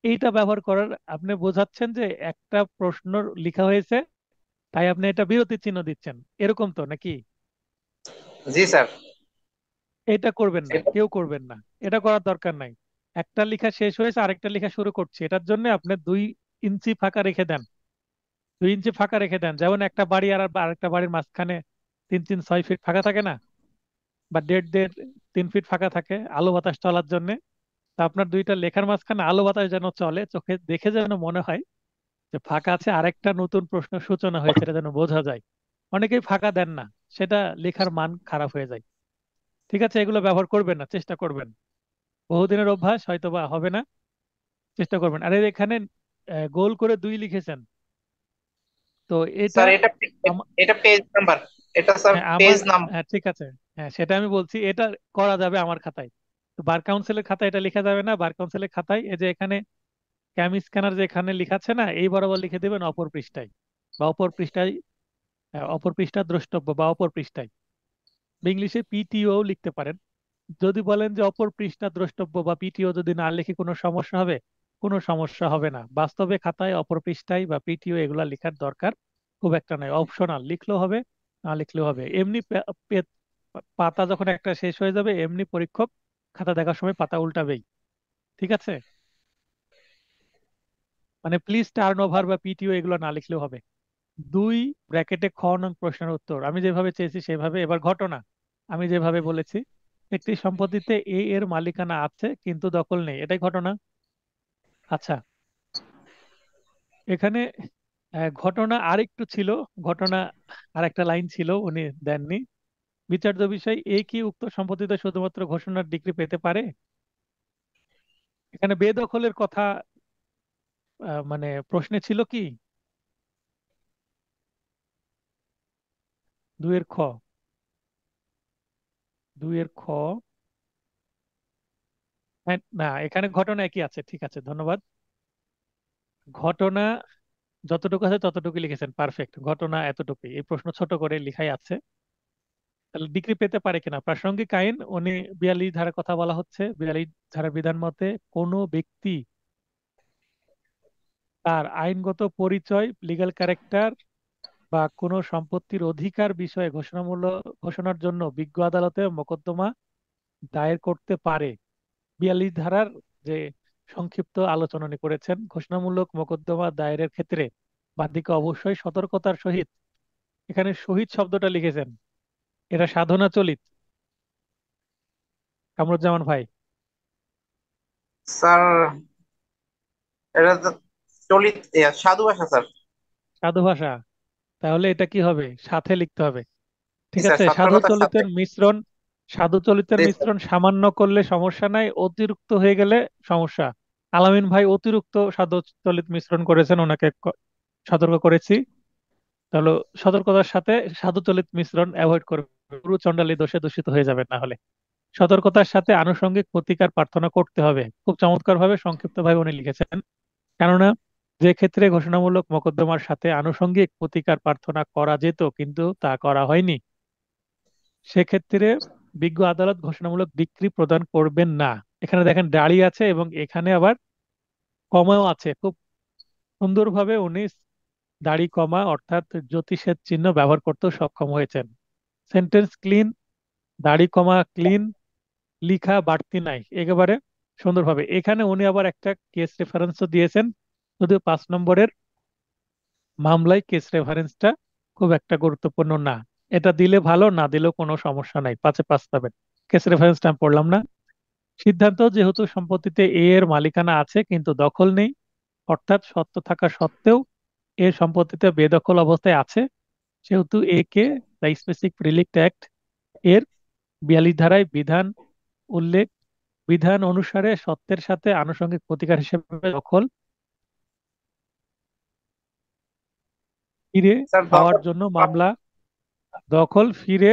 এইটা ব্যবহার করার আপনি বোঝাচ্ছেন যে একটা প্রশ্ন লেখা হয়েছে তাই আপনি এটা বিরতি চিহ্ন দিচ্ছেন, এরকম তো নাকি? জি স্যার। এটা করবেন না, এটা- কেউ করবেন না, এটা করার দরকার নাই। একটা লেখা শেষ হয়েছে আরেকটা লেখা শুরু করছে, এটার জন্য আপনি 2 ইঞ্চি ফাঁকা রেখে দেন, 2 ইঞ্চি ফাঁকা রেখে দেন, যেমন একটা বাড়ি আর আরেকটা বাড়ির মাঝখানে 3 3 6 ফিট ফাঁকা থাকে না, বা 1.5 1.5 3 ফিট ফাঁকা থাকে আলো বাতাস চলার জন্য। তা আপনার দুইটা লেখার মাঝখানে আলো বাতাস যেন চলে, চোখে দেখে যেন মনে হয় যে ফাঁকা আছে, আরেকটা নতুন প্রশ্ন সূচনা হয়েছে, এটা যেন বোঝা যায়। অনেকেই ফাঁকা দেন না, সেটা লেখার মান খারাপ হয়ে যায়। ঠিক আছে, এগুলো ব্যবহার করবেন না, চেষ্টা করবেন, বহুদিনের অভ্যাস হয়তো বা হবে না, চেষ্টা করবেন। আর এখানে গোল করে 2 লিখেছেন, তো এটা স্যার এটা এটা পেজ নাম্বার, এটা স্যার হ্যাঁ পেজ আমার, নাম। হ্যাঁ ঠিক আছে, হ্যাঁ সেটা আমি বলছি, এটা করা যাবে আমার খাতায়, তো বার কাউন্সিলের খাতায় এটা লেখা যাবে না। বার কাউন্সিলের খাতায় এই যে এখানে ক্যাম স্ক্যানার যে এখানে লেখা আছে না, এই বরাবর লিখে দেবেন অপর পৃষ্ঠায়, বা অপর পৃষ্ঠায়, অপর পৃষ্ঠা দ্রষ্টব্য বা অপর পৃষ্ঠায়, বা ইংলিশে পিটিও লিখতে পারেন। যদি বলেন যে অপর পৃষ্ঠা দ্রষ্টব্য বা পিটিও যদি না লিখে কোনো সমস্যা হবে, কোনো সমস্যা হবে না। বাস্তবে খাতায় অপর পৃষ্ঠায় বা পিটিও এগুলা লেখার দরকার খুব একটা নাই, অপশনাল, লিখলেও হবে না লিখলেও হবে। এমনি পাতা যখন একটা শেষ হয়ে যাবে এমনি পরীক্ষক খাতা দেখার সময় পাতা উল্টাবেই। ঠিক আছে, মানে প্লিজ টার্ন ওভার বা পিটিও এগুলো না লিখলেও হবে। 2 ব্র্যাকেটে খ নং প্রশ্নের উত্তর আমি যেভাবে চেয়েছি সেভাবে। এবার ঘটনা আমি যেভাবে বলেছি, একটি সম্পত্তিতে এ এর মালিকানা আছে কিন্তু দখল নেই, এটাই ঘটনা। আচ্ছা, এখানে ঘটনা আরেকটু ছিল, ঘটনা আর একটা লাইন ছিল উনি দেননি। বিচার্য বিষয় এ কি উক্ত সম্পত্তিতে শুধুমাত্র ঘোষণার ডিগ্রি পেতে পারে? এখানে বেদখলের কথা মানে প্রশ্নে ছিল কি? 2 এর খ, 2 এর খ, হ্যাঁ না এখানে ঘটনা একই আছে, ঠিক আছে ধন্যবাদ। ঘটনা যতটুকু আছে ততটুকু লিখেছেন, পারফেক্ট, ঘটনা এতটুকুই, এই প্রশ্ন ছোট করে লিখাই আছে। তাহলে ডিগ্রি পেতে পারে কিনা, প্রাসঙ্গিক আইন উনি 42 ধারার কথা বলা হচ্ছে, 42 ধারার বিধান মতে কোনো ব্যক্তি তার আইনগত পরিচয়, লিগ্যাল ক্যারেক্টার বা কোনো সম্পত্তির অধিকার বিষয়ে ঘোষণার জন্য বিজ্ঞ আদালতে মোকদ্দমা দায়ের করতে পারে। 42 ধারার যে সংক্ষিপ্ত আলোচনা উনি করেছেন, ঘোষণামূলক মোকদ্দমা দায়েরের ক্ষেত্রে বাদীকে অবশ্যই সতর্কতার সহিত, এখানে শহীদ শব্দটা লিখেছেন, এটা সাধনা চলিত কামরুজ্জামান ভাই, স্যার এটা তো চলিত সাধু ভাষা স্যার। সাধু ভাষা, তাহলে এটা কি হবে, সাথে লিখতে হবে। জি ঠিক স্যার, আছে, সাধু সতর্কতার সাথে। চলিতের মিশ্রণ, সাধু চলিতের জি স্যার। মিশ্রণ সামান্য করলে সমস্যা নাই, অতিরিক্ত হয়ে গেলে সমস্যা। আলামিন ভাই অতিরিক্ত সাধু চলিত মিশ্রণ করেছেন, ওনাকে সতর্ক করেছি। তাহলে সতর্কতার সাথে সাধু চলিত মিশ্রণ অ্যাভয়েড করবে, গুরু চণ্ডালী দোষে দূষিত হয়ে যাবে না হলে। সতর্কতার সাথে আনুষঙ্গিক প্রতিকার প্রার্থনা করতে হবে, খুব চমৎকার ভাবে সংক্ষিপ্ত ভাবে উনি লিখেছেন। কেননা যে ক্ষেত্রে ঘোষণামূলক মোকদ্দমার সাথে আনুষঙ্গিক প্রতিকার প্রার্থনা করা যেত কিন্তু তা করা হয়নি, সেক্ষেত্রে বিজ্ঞ আদালত ঘোষণামূলক ডিক্রি প্রদান করবেন না। এখানে দেখেন দাঁড়িয়ে আছে এবং এখানে আবার কমাও আছে। খুব সুন্দরভাবে উনি দাড়ি কমা অর্থাৎ জ্যোতিষের চিহ্ন ব্যবহার করতেও সক্ষম হয়েছেন। সেন্টেন্স ক্লিন, দাড়ি কমা ক্লিন, লিখা বাড়তি নাই, একেবারে সুন্দরভাবে। এখানে উনি আবার একটা কেস রেফারেন্সও দিয়েছেন, যদিও 5 নম্বরের মামলায় কেস রেফারেন্সটা খুব একটা গুরুত্বপূর্ণ না। এটা দিলে ভালো, না দিলেও কোনো সমস্যা নাই, 5-এ 5 পাবেন। কেস রেফারেন্সটা আমি পড়লাম না। সিদ্ধান্ত, যেহেতু সম্পত্তিতে এ এর মালিকানা আছে কিন্তু দখল নেই, অর্থাৎ সত্য থাকা সত্ত্বেও এ সম্পত্তিতে বেদখল অবস্থায় আছে, সেহেতু এ কে দ্য স্পেসিফিক রিলিক্ট অ্যাক্ট এর 42 ধারায় উল্লেখ বিধান অনুসারে সত্যের সাথে আনুষঙ্গিক প্রতিকার হিসেবে ফিরে স্যার পাওয়ার দখল জন্য মামলা দখল ফিরে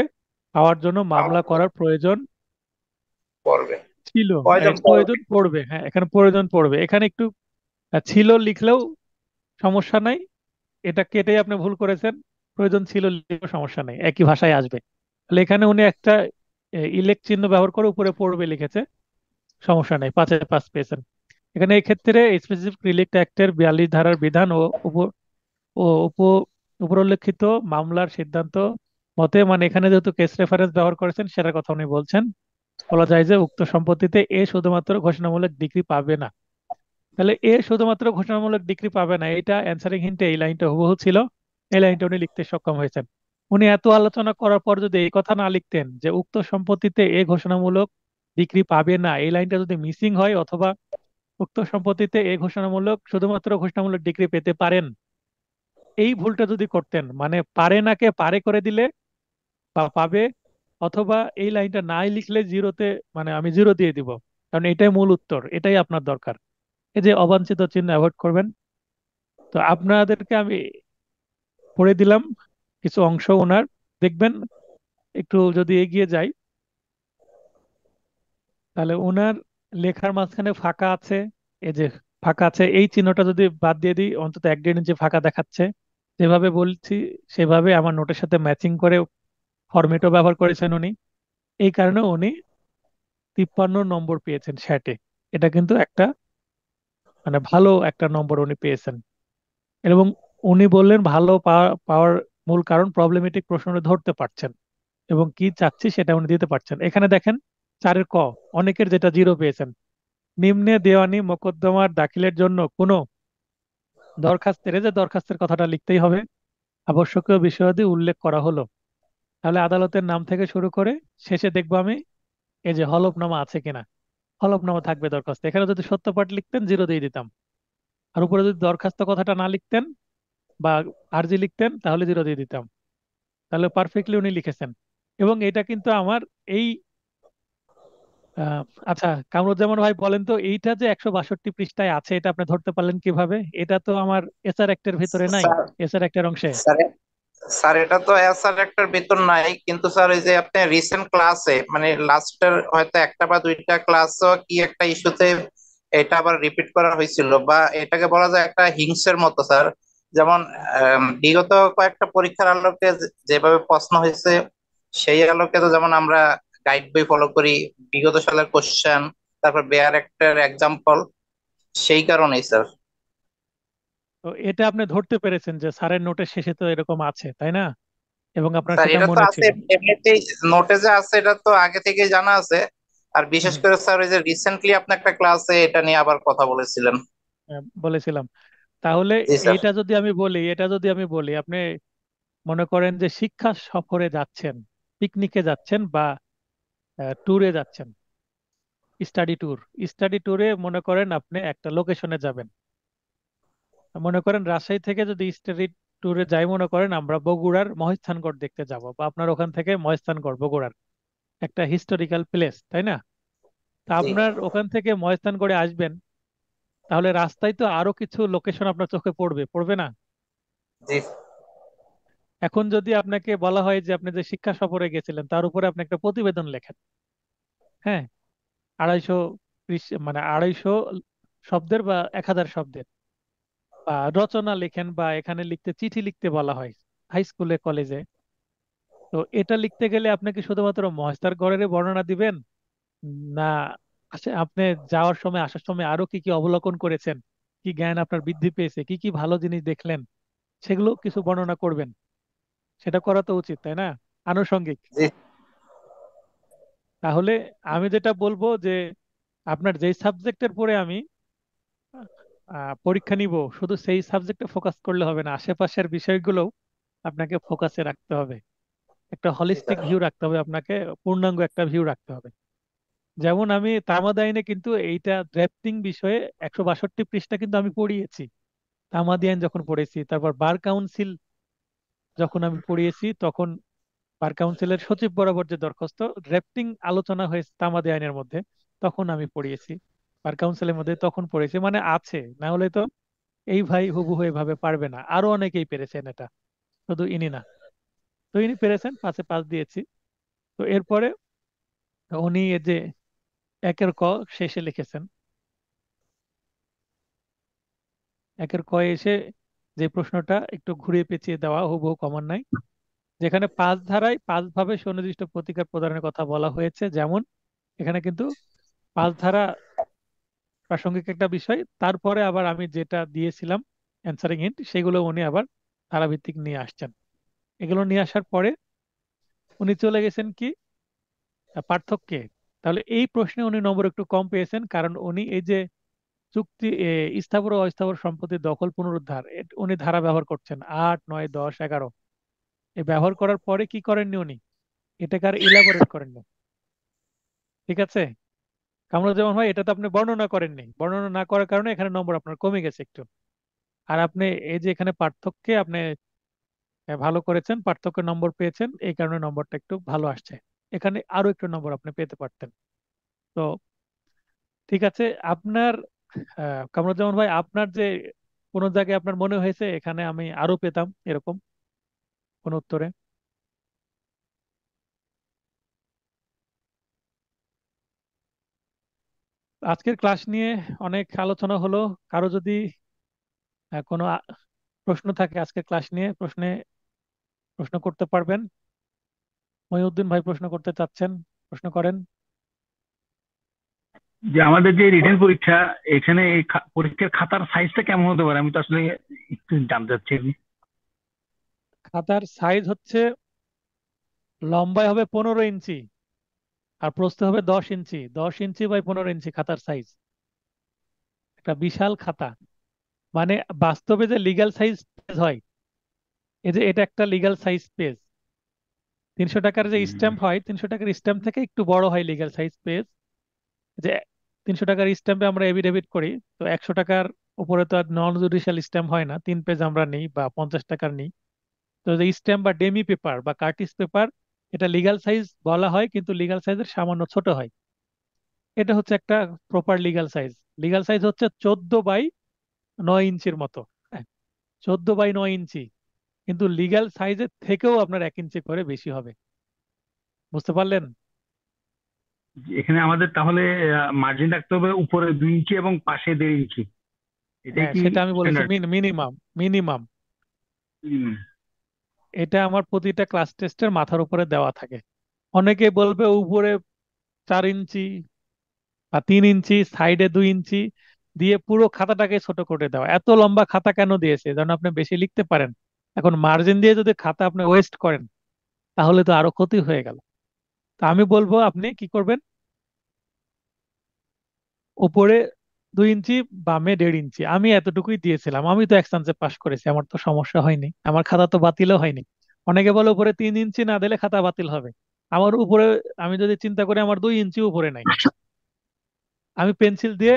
পাওয়ার জন্য মামলা করার প্রয়োজন করবে, ছিল। প্রয়োজন পড়বে। প্রয়োজন পড়বে, হ্যাঁ এখানে প্রয়োজন পড়বে। এখানে একটু ছিল লিখলেও সমস্যা নাই, এটা কেটেই আপনি ভুল করেছেন। প্রয়োজন ছিল লিখলেও সমস্যা নাই, একই ভাষায় আসবে। তাহলে এখানে উনি একটা ইলেক চিহ্ন ব্যবহার করে উপরে পড়বে লিখেছে, সমস্যা নেই, 5-এ 5 পেয়েছেন। এখানে এই ক্ষেত্রে স্পেসিফিক রিলিক্ট অ্যাক্টের 42 ধারার বিধান ও ও উপ উপরোল্লেখিত মামলার সিদ্ধান্ত মতে, মানে এখানে যেহেতু কেস রেফারেন্স ব্যবহার করেছেন সেটার কথা উনি বলছেন, বলা যায় যে উক্ত সম্পত্তিতে এ শুধুমাত্র ঘোষণামূলক ডিগ্রি পাবে না। তাহলে এ শুধুমাত্র ঘোষণামূলক ডিগ্রি পাবে না, এটা অ্যান্সারিং হিন্টে এই লাইনটা হুবহু ছিল। এই লাইনটা উনি লিখতে সক্ষম হয়েছেন। উনি এত আলোচনা করার পর যদি এই কথা না লিখতেন যে উক্ত সম্পত্তিতে এ ঘোষণামূলক ডিগ্রি পাবে না, এই লাইনটা যদি মিসিং হয়, অথবা উক্ত সম্পত্তিতে এ শুধুমাত্র ঘোষণামূলক ডিগ্রি পেতে পারেন, এই ভুলটা যদি করতেন, মানে পারে নাকে পারে করে দিলে বা পাবে, অথবা এই লাইনটা নাই লিখলে জিরোতে, মানে আমি জিরো দিয়ে দিব, কারণ এটাই মূল উত্তর, এটাই আপনার দরকার। এই যে অবাঞ্ছিত চিহ্ন অ্যাভয়েড করবেন। তো আপনাদেরকে আমি পড়ে দিলাম কিছু অংশ ওনার, দেখবেন একটু যদি এগিয়ে যাই তাহলে ওনার লেখার মাঝখানে ফাঁকা আছে। এই যে ফাঁকা আছে, এই চিহ্নটা যদি বাদ দিয়ে দিই, অন্তত 1-1.5 ইঞ্চি ফাঁকা দেখাচ্ছে। যেভাবে বলছি সেভাবে আমার নোটের সাথে ম্যাচিং করে ফরম্যাটও ব্যবহার করেছেন উনি, এই কারণে উনি 53 নম্বর পেয়েছেন স্যাটে। এটা কিন্তু একটা মানে ভালো একটা নম্বর উনি পেয়েছেন। এবং উনি বললেন ভালো পাওয়ার মূল কারণ প্রবলেমেটিক প্রশ্নটা ধরতে পারছেন এবং কি চাচ্ছি সেটা উনি দিতে পারছেন। এখানে দেখেন 4-এর ক, অনেকের যেটা জিরো পেয়েছেন। নিম্নে দেওয়ানি মোকদ্দমার দাখিলের জন্য কোনো দরখাস্তের, এই যে দরখাস্তের কথাটা লিখতেই হবে, আবশ্যকীয় বিষয়াদি উল্লেখ করা হলো। তাহলে আদালতের নাম থেকে শুরু করে শেষে দেখবো আমি এই যে হলফনামা আছে কিনা। হলফনামা থাকবে দরখাস্ত, এখানে যদি সত্যপাঠ লিখতেন জিরো দিয়ে দিতাম, আর উপরে যদি দরখাস্ত কথাটা না লিখতেন বা আর্জি লিখতেন তাহলে জিরো দিয়ে দিতাম। তাহলে পারফেক্টলি উনি লিখেছেন। এবং এটা কিন্তু আমার এই আহ, আচ্ছা কামরুজ্জামান ভাই বলেন তো, এইটা যে 162 পৃষ্ঠায় আছে এটা আপনি ধরতে পারলেন কিভাবে? এটা তো আমার এসআর অ্যাক্টের ভিতরে নাই, স্যার এসআর অ্যাক্টের অংশে। স্যার স্যার এটা তো স্যার একটার বেতন নাই, কিন্তু স্যার ওই যে আপনি রিসেন্ট ক্লাসে মানে লাস্টের হয়তো একটা বা দুইটা ক্লাসও কি একটা ইস্যুতে এটা আবার রিপিট করা হয়েছিল, বা এটাকে বলা যায় একটা হিংসের মতো স্যার। যেমন বিগত কয়েকটা পরীক্ষার আলোকে যেভাবে প্রশ্ন হয়েছে সেই আলোকে তো যেমন আমরা গাইড বই ফলো করি, বিগত সালের কোশ্চেন, তারপর বেয়ার একটা এক্সাম্পল, সেই কারণেই স্যার। তো এটা আপনি ধরতে পেরেছেন যে স্যারের নোটের শেষে তো এরকম আছে, তাই না? এবং আপনার স্যার সেটা এটা তো মনে আছে ছিল। এমনিতেই, নোটে যে আছে এটা তো আগে থেকেই জানা আছে। আর বিশেষ হুম, করে স্যার ওই যে রিসেন্টলি আপনি একটা ক্লাসে এটা নিয়ে আবার কথা বলেছিলেন। বলেছিলাম। তাহলে জি স্যার। এটা যদি আমি বলি আপনি মনে করেন যে শিক্ষা সফরে যাচ্ছেন, পিকনিকে যাচ্ছেন বা ট্যুরে যাচ্ছেন, স্টাডি ট্যুরে মনে করেন আপনি একটা লোকেশনে যাবেন। মনে করেন রাজশাহী থেকে যদি স্টাডি ট্যুরে যাই, মনে করেন আমরা বগুড়ার মহাস্থানগড় দেখতে যাব, বা আপনার ওখান থেকে মহাস্থানগড় বগুড়ার একটা হিস্টোরিক্যাল প্লেস, তাই না? তা জি আপনার ওখান থেকে মহাস্থানগড়ে আসবেন, তাহলে রাস্তায় তো আরো কিছু লোকেশন আপনার চোখে পড়বে, পড়বে না? জি এখন যদি আপনাকে বলা হয় যে আপনি যে শিক্ষা সফরে গেছিলেন তার উপরে আপনি একটা প্রতিবেদন লেখেন, হ্যাঁ, 250 মানে 250 শব্দের বা 1000 শব্দের, বা রচনা লেখেন বা এখানে লিখতে চিঠি লিখতে বলা হয় হাই স্কুলে কলেজে। তো এটা লিখতে গেলে আপনাকে শুধুমাত্র মহাস্থার গড়ের বর্ণনা দিবেন, না আপনি যাওয়ার সময় আসার সময় আরো কি কি অবলোকন করেছেন, কি জ্ঞান আপনার বৃদ্ধি পেয়েছে, কি কি ভালো জিনিস দেখলেন, সেগুলো কিছু বর্ণনা করবেন। সেটা করা তো উচিত, তাই না? আনুষঙ্গিক। জি। তাহলে আমি যেটা বলবো যে আপনার যেই সাবজেক্টের পরে আমি পরীক্ষা নিব, শুধু সেই সাবজেক্টে ফোকাস করলে হবে না, আশেপাশের বিষয়গুলো আপনাকে ফোকাসে রাখতে হবে। একটা জি হলিস্টিক স্যার। ভিউ রাখতে হবে আপনাকে, পূর্ণাঙ্গ একটা ভিউ রাখতে হবে। যেমন আমি তামাদ আইনে কিন্তু এইটা ড্রাফটিং বিষয়ে 162 পৃষ্ঠা কিন্তু আমি পড়িয়েছি তামাদি আইন যখন পড়েছি। তারপর বার কাউন্সিল যখন আমি পড়িয়েছি, তখন বার কাউন্সিলের সচিব বরাবর যে দরখাস্ত ড্রাফটিং আলোচনা হয়েছে তামাদি আইনের মধ্যে, তখন আমি পড়িয়েছি। বার কাউন্সিলের মধ্যে তখন পড়েছি, মানে আছে, না হলে তো এই ভাই হুবহু এভাবে পারবে না। আরো অনেকেই পেরেছেন এটা, শুধু ইনি না। তো ইনি পেরেছেন, 5-এ 5 দিয়েছি। তো এরপরে উনি এই যে একের ক শেষে লিখেছেন, একের ক এসে যে প্রশ্নটা একটু ঘুরিয়ে পেঁচিয়ে দেওয়া, হুবহু কমন নাই, যেখানে 5 ধারায় 5 ভাবে সুনির্দিষ্ট প্রতিকার প্রদানের কথা বলা হয়েছে। যেমন এখানে কিন্তু 5 ধারা প্রাসঙ্গিক একটা বিষয়, তারপরে আবার আমি যেটা দিয়েছিলাম অ্যান্সারিং হিন্ট, সেগুলো উনি আবার ধারাভিত্তিক নিয়ে আসছেন। এগুলো নিয়ে আসার পরে উনি চলে গেছেন কি পার্থক্যে। তাহলে এই প্রশ্নে উনি নম্বর একটু কম পেয়েছেন, কারণ উনি এই যে চুক্তি স্থাবর ও অস্থাবর সম্পত্তির দখল পুনরুদ্ধার উনি ধারা ব্যবহার করছেন 8, 9, 10, 11। এই ব্যবহার করার পরে কি করেননি উনি, এটাকে আর ইলাবোরেট করেননি। ঠিক আছে? কামরুজ্জামান ভাই, এটা তো আপনি বর্ণনা করেননি, বর্ণনা না করার কারণে এখানে নম্বর আপনার কমে গেছে একটু। আর আপনি এই যে এখানে পার্থক্যে আপনি ভালো করেছেন, পার্থক্য নম্বর পেয়েছেন, এই কারণে নম্বরটা একটু ভালো আসছে। এখানে আরো একটু নম্বর আপনি পেতে পারতেন। তো ঠিক আছে। আপনার কামরুজ্জামান ভাই, আপনার যে কোন জায়গায় আপনার মনে হয়েছে এখানে আমি আরো পেতাম এরকম কোন উত্তরে? আজকের ক্লাস নিয়ে অনেক আলোচনা হলো। কারো যদি কোনো প্রশ্ন থাকে আজকের ক্লাস নিয়ে, প্রশ্ন করতে পারবেন। মহিউদ্দিন ভাই প্রশ্ন করতে চাচ্ছেন, প্রশ্ন করেন। যে আমাদের যে রিটেন পরীক্ষা, এখানে এই পরীক্ষার খাতার সাইজটা কেমন হতে পারে, আমি তো আসলে একটু জানতে চাচ্ছি আর কি। খাতার সাইজ হচ্ছে লম্বায় হবে 15 ইঞ্চি, আর প্রস্থে হবে 10 ইঞ্চি। 10 ইঞ্চি বাই 15 ইঞ্চি খাতার সাইজ। একটা বিশাল খাতা। মানে বাস্তবে যে লিগ্যাল সাইজ পেজ হয়, এই যে এটা একটা লিগ্যাল সাইজ পেজ। 300 টাকার যে হুম। স্ট্যাম্প হয়, 300 টাকার স্ট্যাম্প থেকে একটু বড় হয় লিগ্যাল সাইজ পেজ। যে 300 টাকার স্ট্যাম্পে আমরা এফিডেভিট করি, তো 100 টাকার উপরে তো আর নন জুডিশিয়াল স্ট্যাম্প হয় না, 3 পেজ আমরা নিই বা 50 টাকার নিই। তো যে স্ট্যাম্প বা ডেমি পেপার বা কার্টিস পেপার, এটা লিগ্যাল সাইজ বলা হয়, কিন্তু লিগ্যাল সাইজের সামান্য ছোট হয়। এটা হচ্ছে একটা proper legal size. Legal size হচ্ছে 14/9 ইঞ্চির মতো। হ্যাঁ, 14/9 ইঞ্চি। কিন্তু লিগ্যাল সাইজের থেকেও আপনার 1 ইঞ্চি করে বেশি হবে। বুঝতে পারলেন? এখানে আমাদের তাহলে মার্জিন রাখতে হবে উপরে 2 ইঞ্চি এবং পাশে 1.5 ইঞ্চি, এটাই হ্যাঁ, কি সেটা আমি বলেছি স্ট্যান্ডার্ড? মিনিমাম। মিনিমাম। এটা আমার প্রতিটা ক্লাস টেস্টের মাথার উপরে দেওয়া থাকে। অনেকে বলবে উপরে 4 ইঞ্চি বা 3 ইঞ্চি, সাইডে 2 ইঞ্চি দিয়ে পুরো খাতাটাকে ছোট করে দেওয়া। এত লম্বা খাতা কেন দিয়েছে? যেন আপনি বেশি লিখতে পারেন। এখন মার্জিন দিয়ে যদি খাতা আপনি ওয়েস্ট করেন, তাহলে তো আরো ক্ষতি হয়ে গেল। তো আমি বলবো আপনি কি করবেন, উপরে 2 ইঞ্চি, বামে 1.5 ইঞ্চি। আমি এতটুকুই দিয়েছিলাম, আমি তো এক চান্সে পাশ করেছি, আমার তো সমস্যা হয়নি, আমার খাতা তো বাতিলও হয়নি। অনেকে বলে উপরে 3 ইঞ্চি না দিলে খাতা বাতিল হবে। আমার উপরে, আমি যদি চিন্তা করি, আমার 2 ইঞ্চি উপরে নাই। আমি পেন্সিল দিয়ে,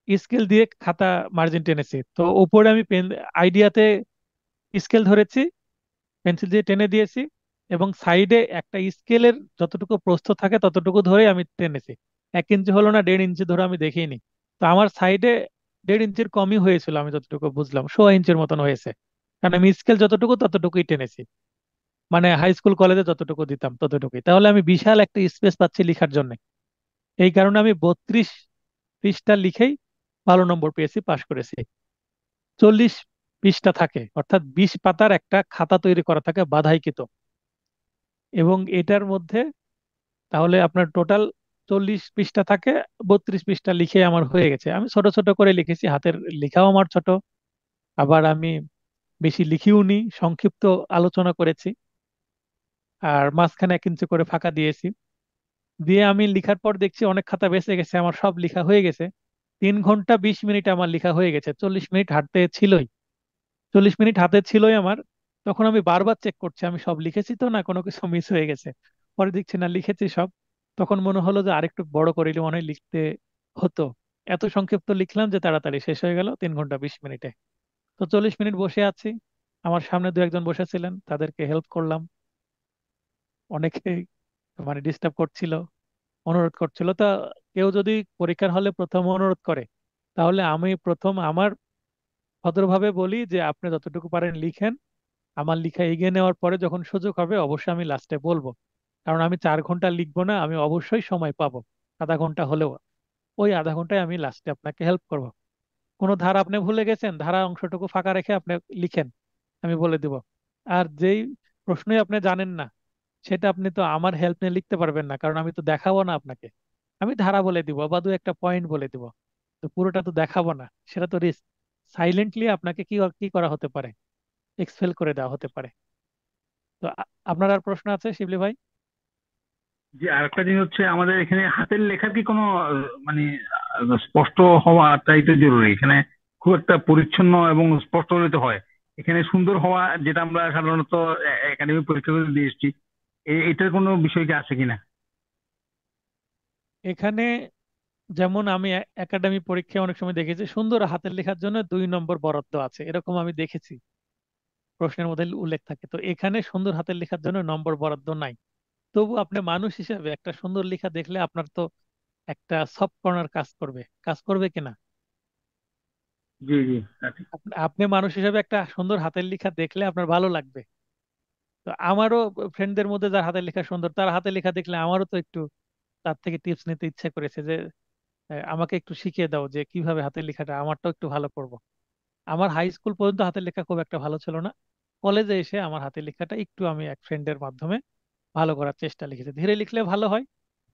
স্কেল দিয়ে খাতা মার্জিন টেনেছি, তো উপরে আমি পেন আইডিয়াতে স্কেল ধরেছি, পেন্সিল দিয়ে টেনে দিয়েছি, এবং সাইডে একটা স্কেলের যতটুকু প্রস্থ থাকে ততটুকু ধরে আমি টেনেছি। 1 ইঞ্চি হলো না, 1.5 ইঞ্চি ধরে আমি দেখিনি। তো আমার সাইডে 1.5 ইঞ্চির কমই হয়েছিল, আমি যতটুকু বুঝলাম 1.25 ইঞ্চির মতন হয়েছে। কারণ আমি স্কেল যতটুকু ততটুকুই টেনেছি, মানে হাই স্কুল কলেজে যতটুকু দিতাম ততটুকুই। তাহলে আমি বিশাল একটা স্পেস পাচ্ছি লেখার জন্য। এই কারণে আমি 32 পৃষ্ঠা লিখেই ভালো নম্বর পেয়েছি, পাশ করেছি। 40 পৃষ্ঠা থাকে, অর্থাৎ 20 পাতার একটা খাতা তৈরি করা থাকে বাধাইকৃত। এবং এটার মধ্যে তাহলে আপনার টোটাল 40 পৃষ্ঠা থাকে, 32 পৃষ্ঠা লিখে আমার হয়ে গেছে। আমি ছোট ছোট করে লিখেছি, হাতের লেখাও আমার ছোট, আবার আমি বেশি লিখিও নি, সংক্ষিপ্ত আলোচনা করেছি, আর মাঝখানে 1 ইঞ্চি করে ফাঁকা দিয়েছি। দিয়ে আমি লিখার পর দেখছি অনেক খাতা বেঁচে গেছে, আমার সব লেখা হয়ে গেছে। 3 ঘন্টা 20 মিনিট আমার লেখা হয়ে গেছে, 40 মিনিট হাঁটতে ছিলই, 40 মিনিট হাতে ছিলই আমার। তখন আমি বারবার চেক করছি আমি সব লিখেছি তো, না কোনো কিছু মিস হয়ে গেছে। পরে দেখছি না, লিখেছি সব। তখন মনে হলো যে আরেকটু বড় করে মনে হয় লিখতে হতো। এত সংক্ষিপ্ত লিখলাম যে তাড়াতাড়ি শেষ হয়ে গেল 3 ঘন্টা 20 মিনিটে। তো 40 মিনিট বসে আছি, আমার সামনে দু একজন বসেছিলেন, তাদেরকে হেল্প করলাম। অনেকেই মানে ডিস্টার্ব করছিল, অনুরোধ করছিল। তা কেউ যদি পরীক্ষার হলে প্রথম অনুরোধ করে, তাহলে আমি প্রথম আমার ভদ্রভাবে বলি যে আপনি যতটুকু পারেন লিখেন, আমার লিখা এগিয়ে নেওয়ার পরে যখন সুযোগ হবে অবশ্যই আমি লাস্টে বলবো। কারণ আমি 4 ঘন্টা লিখবো না, আমি অবশ্যই সময় পাবো, আধা ঘন্টা হলেও। ওই আধা ঘন্টায় আমি লাস্টে আপনাকে হেল্প করব। কোনো ধারা আপনি ভুলে গেছেন, ধারা অংশটুকু ফাঁকা রেখে আপনি লিখেন, আমি বলে দিব। আর যেই প্রশ্নই আপনি জানেন না, সেটা আপনি তো আমার হেল্প নিয়ে লিখতে পারবেন না, কারণ আমি তো দেখাবো না আপনাকে। আমি ধারা বলে দিব বা দু একটা পয়েন্ট বলে দিব, তো পুরোটা তো দেখাবো না, সেটা তো রিস্ক। সাইলেন্টলি আপনাকে কি কি করা হতে পারে, এক্সপেল করে দেওয়া হতে পারে। তো আপনার আর প্রশ্ন আছে শিবলি ভাই? যে আরেকটা জিনিস হচ্ছে, আমাদের এখানে হাতের লেখার কি কোনো মানে স্পষ্ট হওয়াটাই তো জরুরি এখানে। খুব একটা পরিচ্ছন্ন এবং স্পষ্ট হলে তো হয়। এখানে সুন্দর হওয়া, যেটা আমরা সাধারণত একাডেমিক পরীক্ষাগুলো দিয়ে এসেছি, এটার কোনো বিষয় কি আছে কিনা? এখানে যেমন আমি একাডেমি পরীক্ষায় অনেক সময় দেখেছি সুন্দর হাতের লেখার জন্য 2 নম্বর বরাদ্দ আছে, এরকম আমি দেখেছি, প্রশ্নের মধ্যে উল্লেখ থাকে। তো এখানে সুন্দর হাতের লেখার জন্য নম্বর বরাদ্দ নাই। তবু আপনি মানুষ হিসেবে একটা সুন্দর লেখা দেখলে আপনার তো একটা সফট কর্নার কাজ করবে কিনা? জি জি, আচ্ছা। আপনি মানুষ হিসেবে একটা সুন্দর হাতের লেখা দেখলে আপনার ভালো লাগবে। তো আমারও ফ্রেন্ডদের মধ্যে যার হাতের লেখা সুন্দর, তার হাতের লেখা দেখলে আমারও তো একটু তার থেকে টিপস নিতে ইচ্ছে করেছে যে আমাকে একটু শিখিয়ে দাও যে কিভাবে হাতের লেখাটা আমারটাও একটু ভালো করব। আমার হাই স্কুল পর্যন্ত হাতের লেখা খুব একটা ভালো ছিল না, কলেজে এসে আমার হাতের লেখাটা একটু আমি এক ফ্রেন্ডের মাধ্যমে ভালো করার চেষ্টা লিখেছি। ধীরে লিখলে ভালো হয়,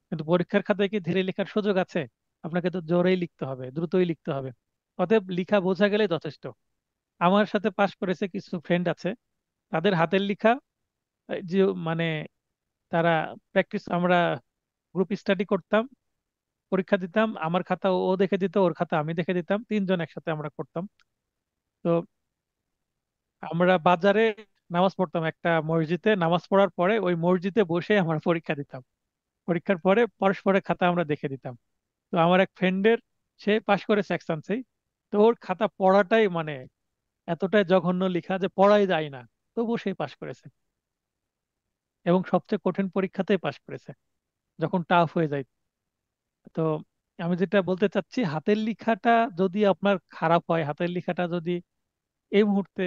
কিন্তু পরীক্ষার খাতায় কি ধীরে লেখার সুযোগ আছে? আপনাকে তো জোরেই লিখতে হবে, দ্রুতই লিখতে হবে। অতএব লিখা বোঝা গেলেই যথেষ্ট। আমার সাথে পাশ করেছে কিছু ফ্রেন্ড আছে, তাদের হাতের লেখা যে মানে তারা প্র্যাকটিস, আমরা গ্রুপ স্টাডি করতাম, পরীক্ষা দিতাম, আমার খাতা ও ও দেখে দিত, ওর খাতা আমি দেখে দিতাম, 3 জন একসাথে আমরা করতাম। তো আমরা বাজারে নামাজ পড়তাম, একটা মসজিদে নামাজ পড়ার পরে ওই মসজিদে বসে আমরা পরীক্ষা দিতাম। পরীক্ষার পরে পরস্পরের খাতা আমরা দেখে দিতাম। তো আমার এক ফ্রেন্ডের, সে পাশ করে সেকশনসেই, তো ওর খাতা পড়াটাই মানে এতটাই জঘন্য লেখা যে পড়াই যায় না, তবুও সে পাশ করেছে। এবং সবচেয়ে কঠিন পরীক্ষাতেই পাশ করেছে, যখন টাফ হয়ে যায়। তো আমি যেটা বলতে চাচ্ছি, হাতের লেখাটা যদি আপনার খারাপ হয়, হাতের লেখাটা যদি এই মুহূর্তে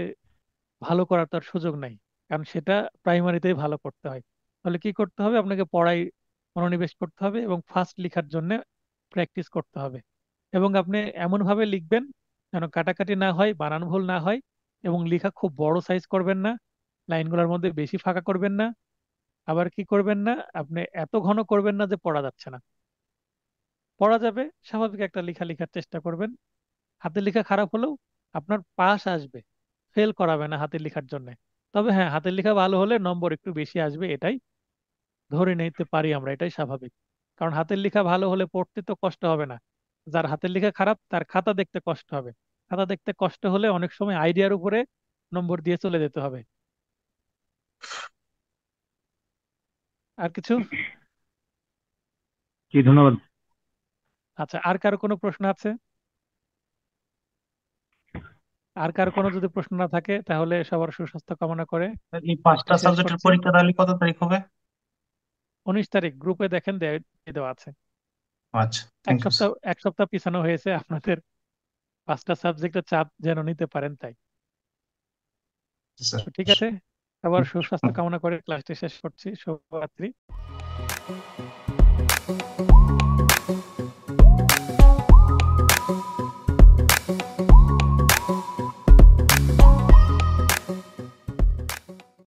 ভালো করার তার সুযোগ নাই, কারণ সেটা প্রাইমারিতেই ভালো করতে হয়। তাহলে কি করতে হবে? আপনাকে পড়ায় মনোনিবেশ করতে হবে এবং ফাস্ট লেখার জন্য প্র্যাকটিস করতে হবে। এবং আপনি এমন ভাবে লিখবেন যেন কাটাকাটি না হয়, বানান ভুল না হয়। এবং লেখা খুব বড় সাইজ করবেন না, লাইনগুলোর মধ্যে বেশি ফাঁকা করবেন না। আবার কি করবেন না, আপনি এত ঘন করবেন না যে পড়া যাচ্ছে না। পড়া যাবে, স্বাভাবিক একটা লেখা লেখার চেষ্টা করবেন। হাতের লেখা খারাপ হলেও আপনার পাস আসবে, ফেল করাবে না হাতের লেখার জন্য। তবে হ্যাঁ, হাতের লেখা ভালো হলে নম্বর একটু বেশি আসবে, এটাই ধরে নিতে পারি আমরা, এটাই স্বাভাবিক। কারণ হাতের লেখা ভালো হলে পড়তে তো কষ্ট হবে না, যার হাতের লেখা খারাপ তার খাতা দেখতে কষ্ট হবে। খাতা দেখতে কষ্ট হলে অনেক সময় আইডিয়ার উপরে নম্বর দিয়ে চলে যেতে হবে। আর কিছু? জি, ধন্যবাদ। আচ্ছা, আর কারো কোনো প্রশ্ন আছে? আর কারো কোনো যদি প্রশ্ন না থাকে, তাহলে সবার সুস্বাস্থ্য কামনা করে এই ক্লাসটি 5টা শেষ সাবজেক্টের করছি। পরীক্ষা তাহলে কত তারিখ হবে? 19 তারিখ গ্রুপে দেখেন, দিয়ে দেওয়া আছে। আচ্ছা, এক থ্যাংক ইউ সপ্তাহ এক সপ্তাহ পিছানো হয়েছে আপনাদের 5টা সাবজেক্টের চাপ যেন নিতে পারেন তাই। স্যার। তো ঠিক আছে, সবার সুস্বাস্থ্য কামনা করে ক্লাসটি শেষ করছি। শুভরাত্রি।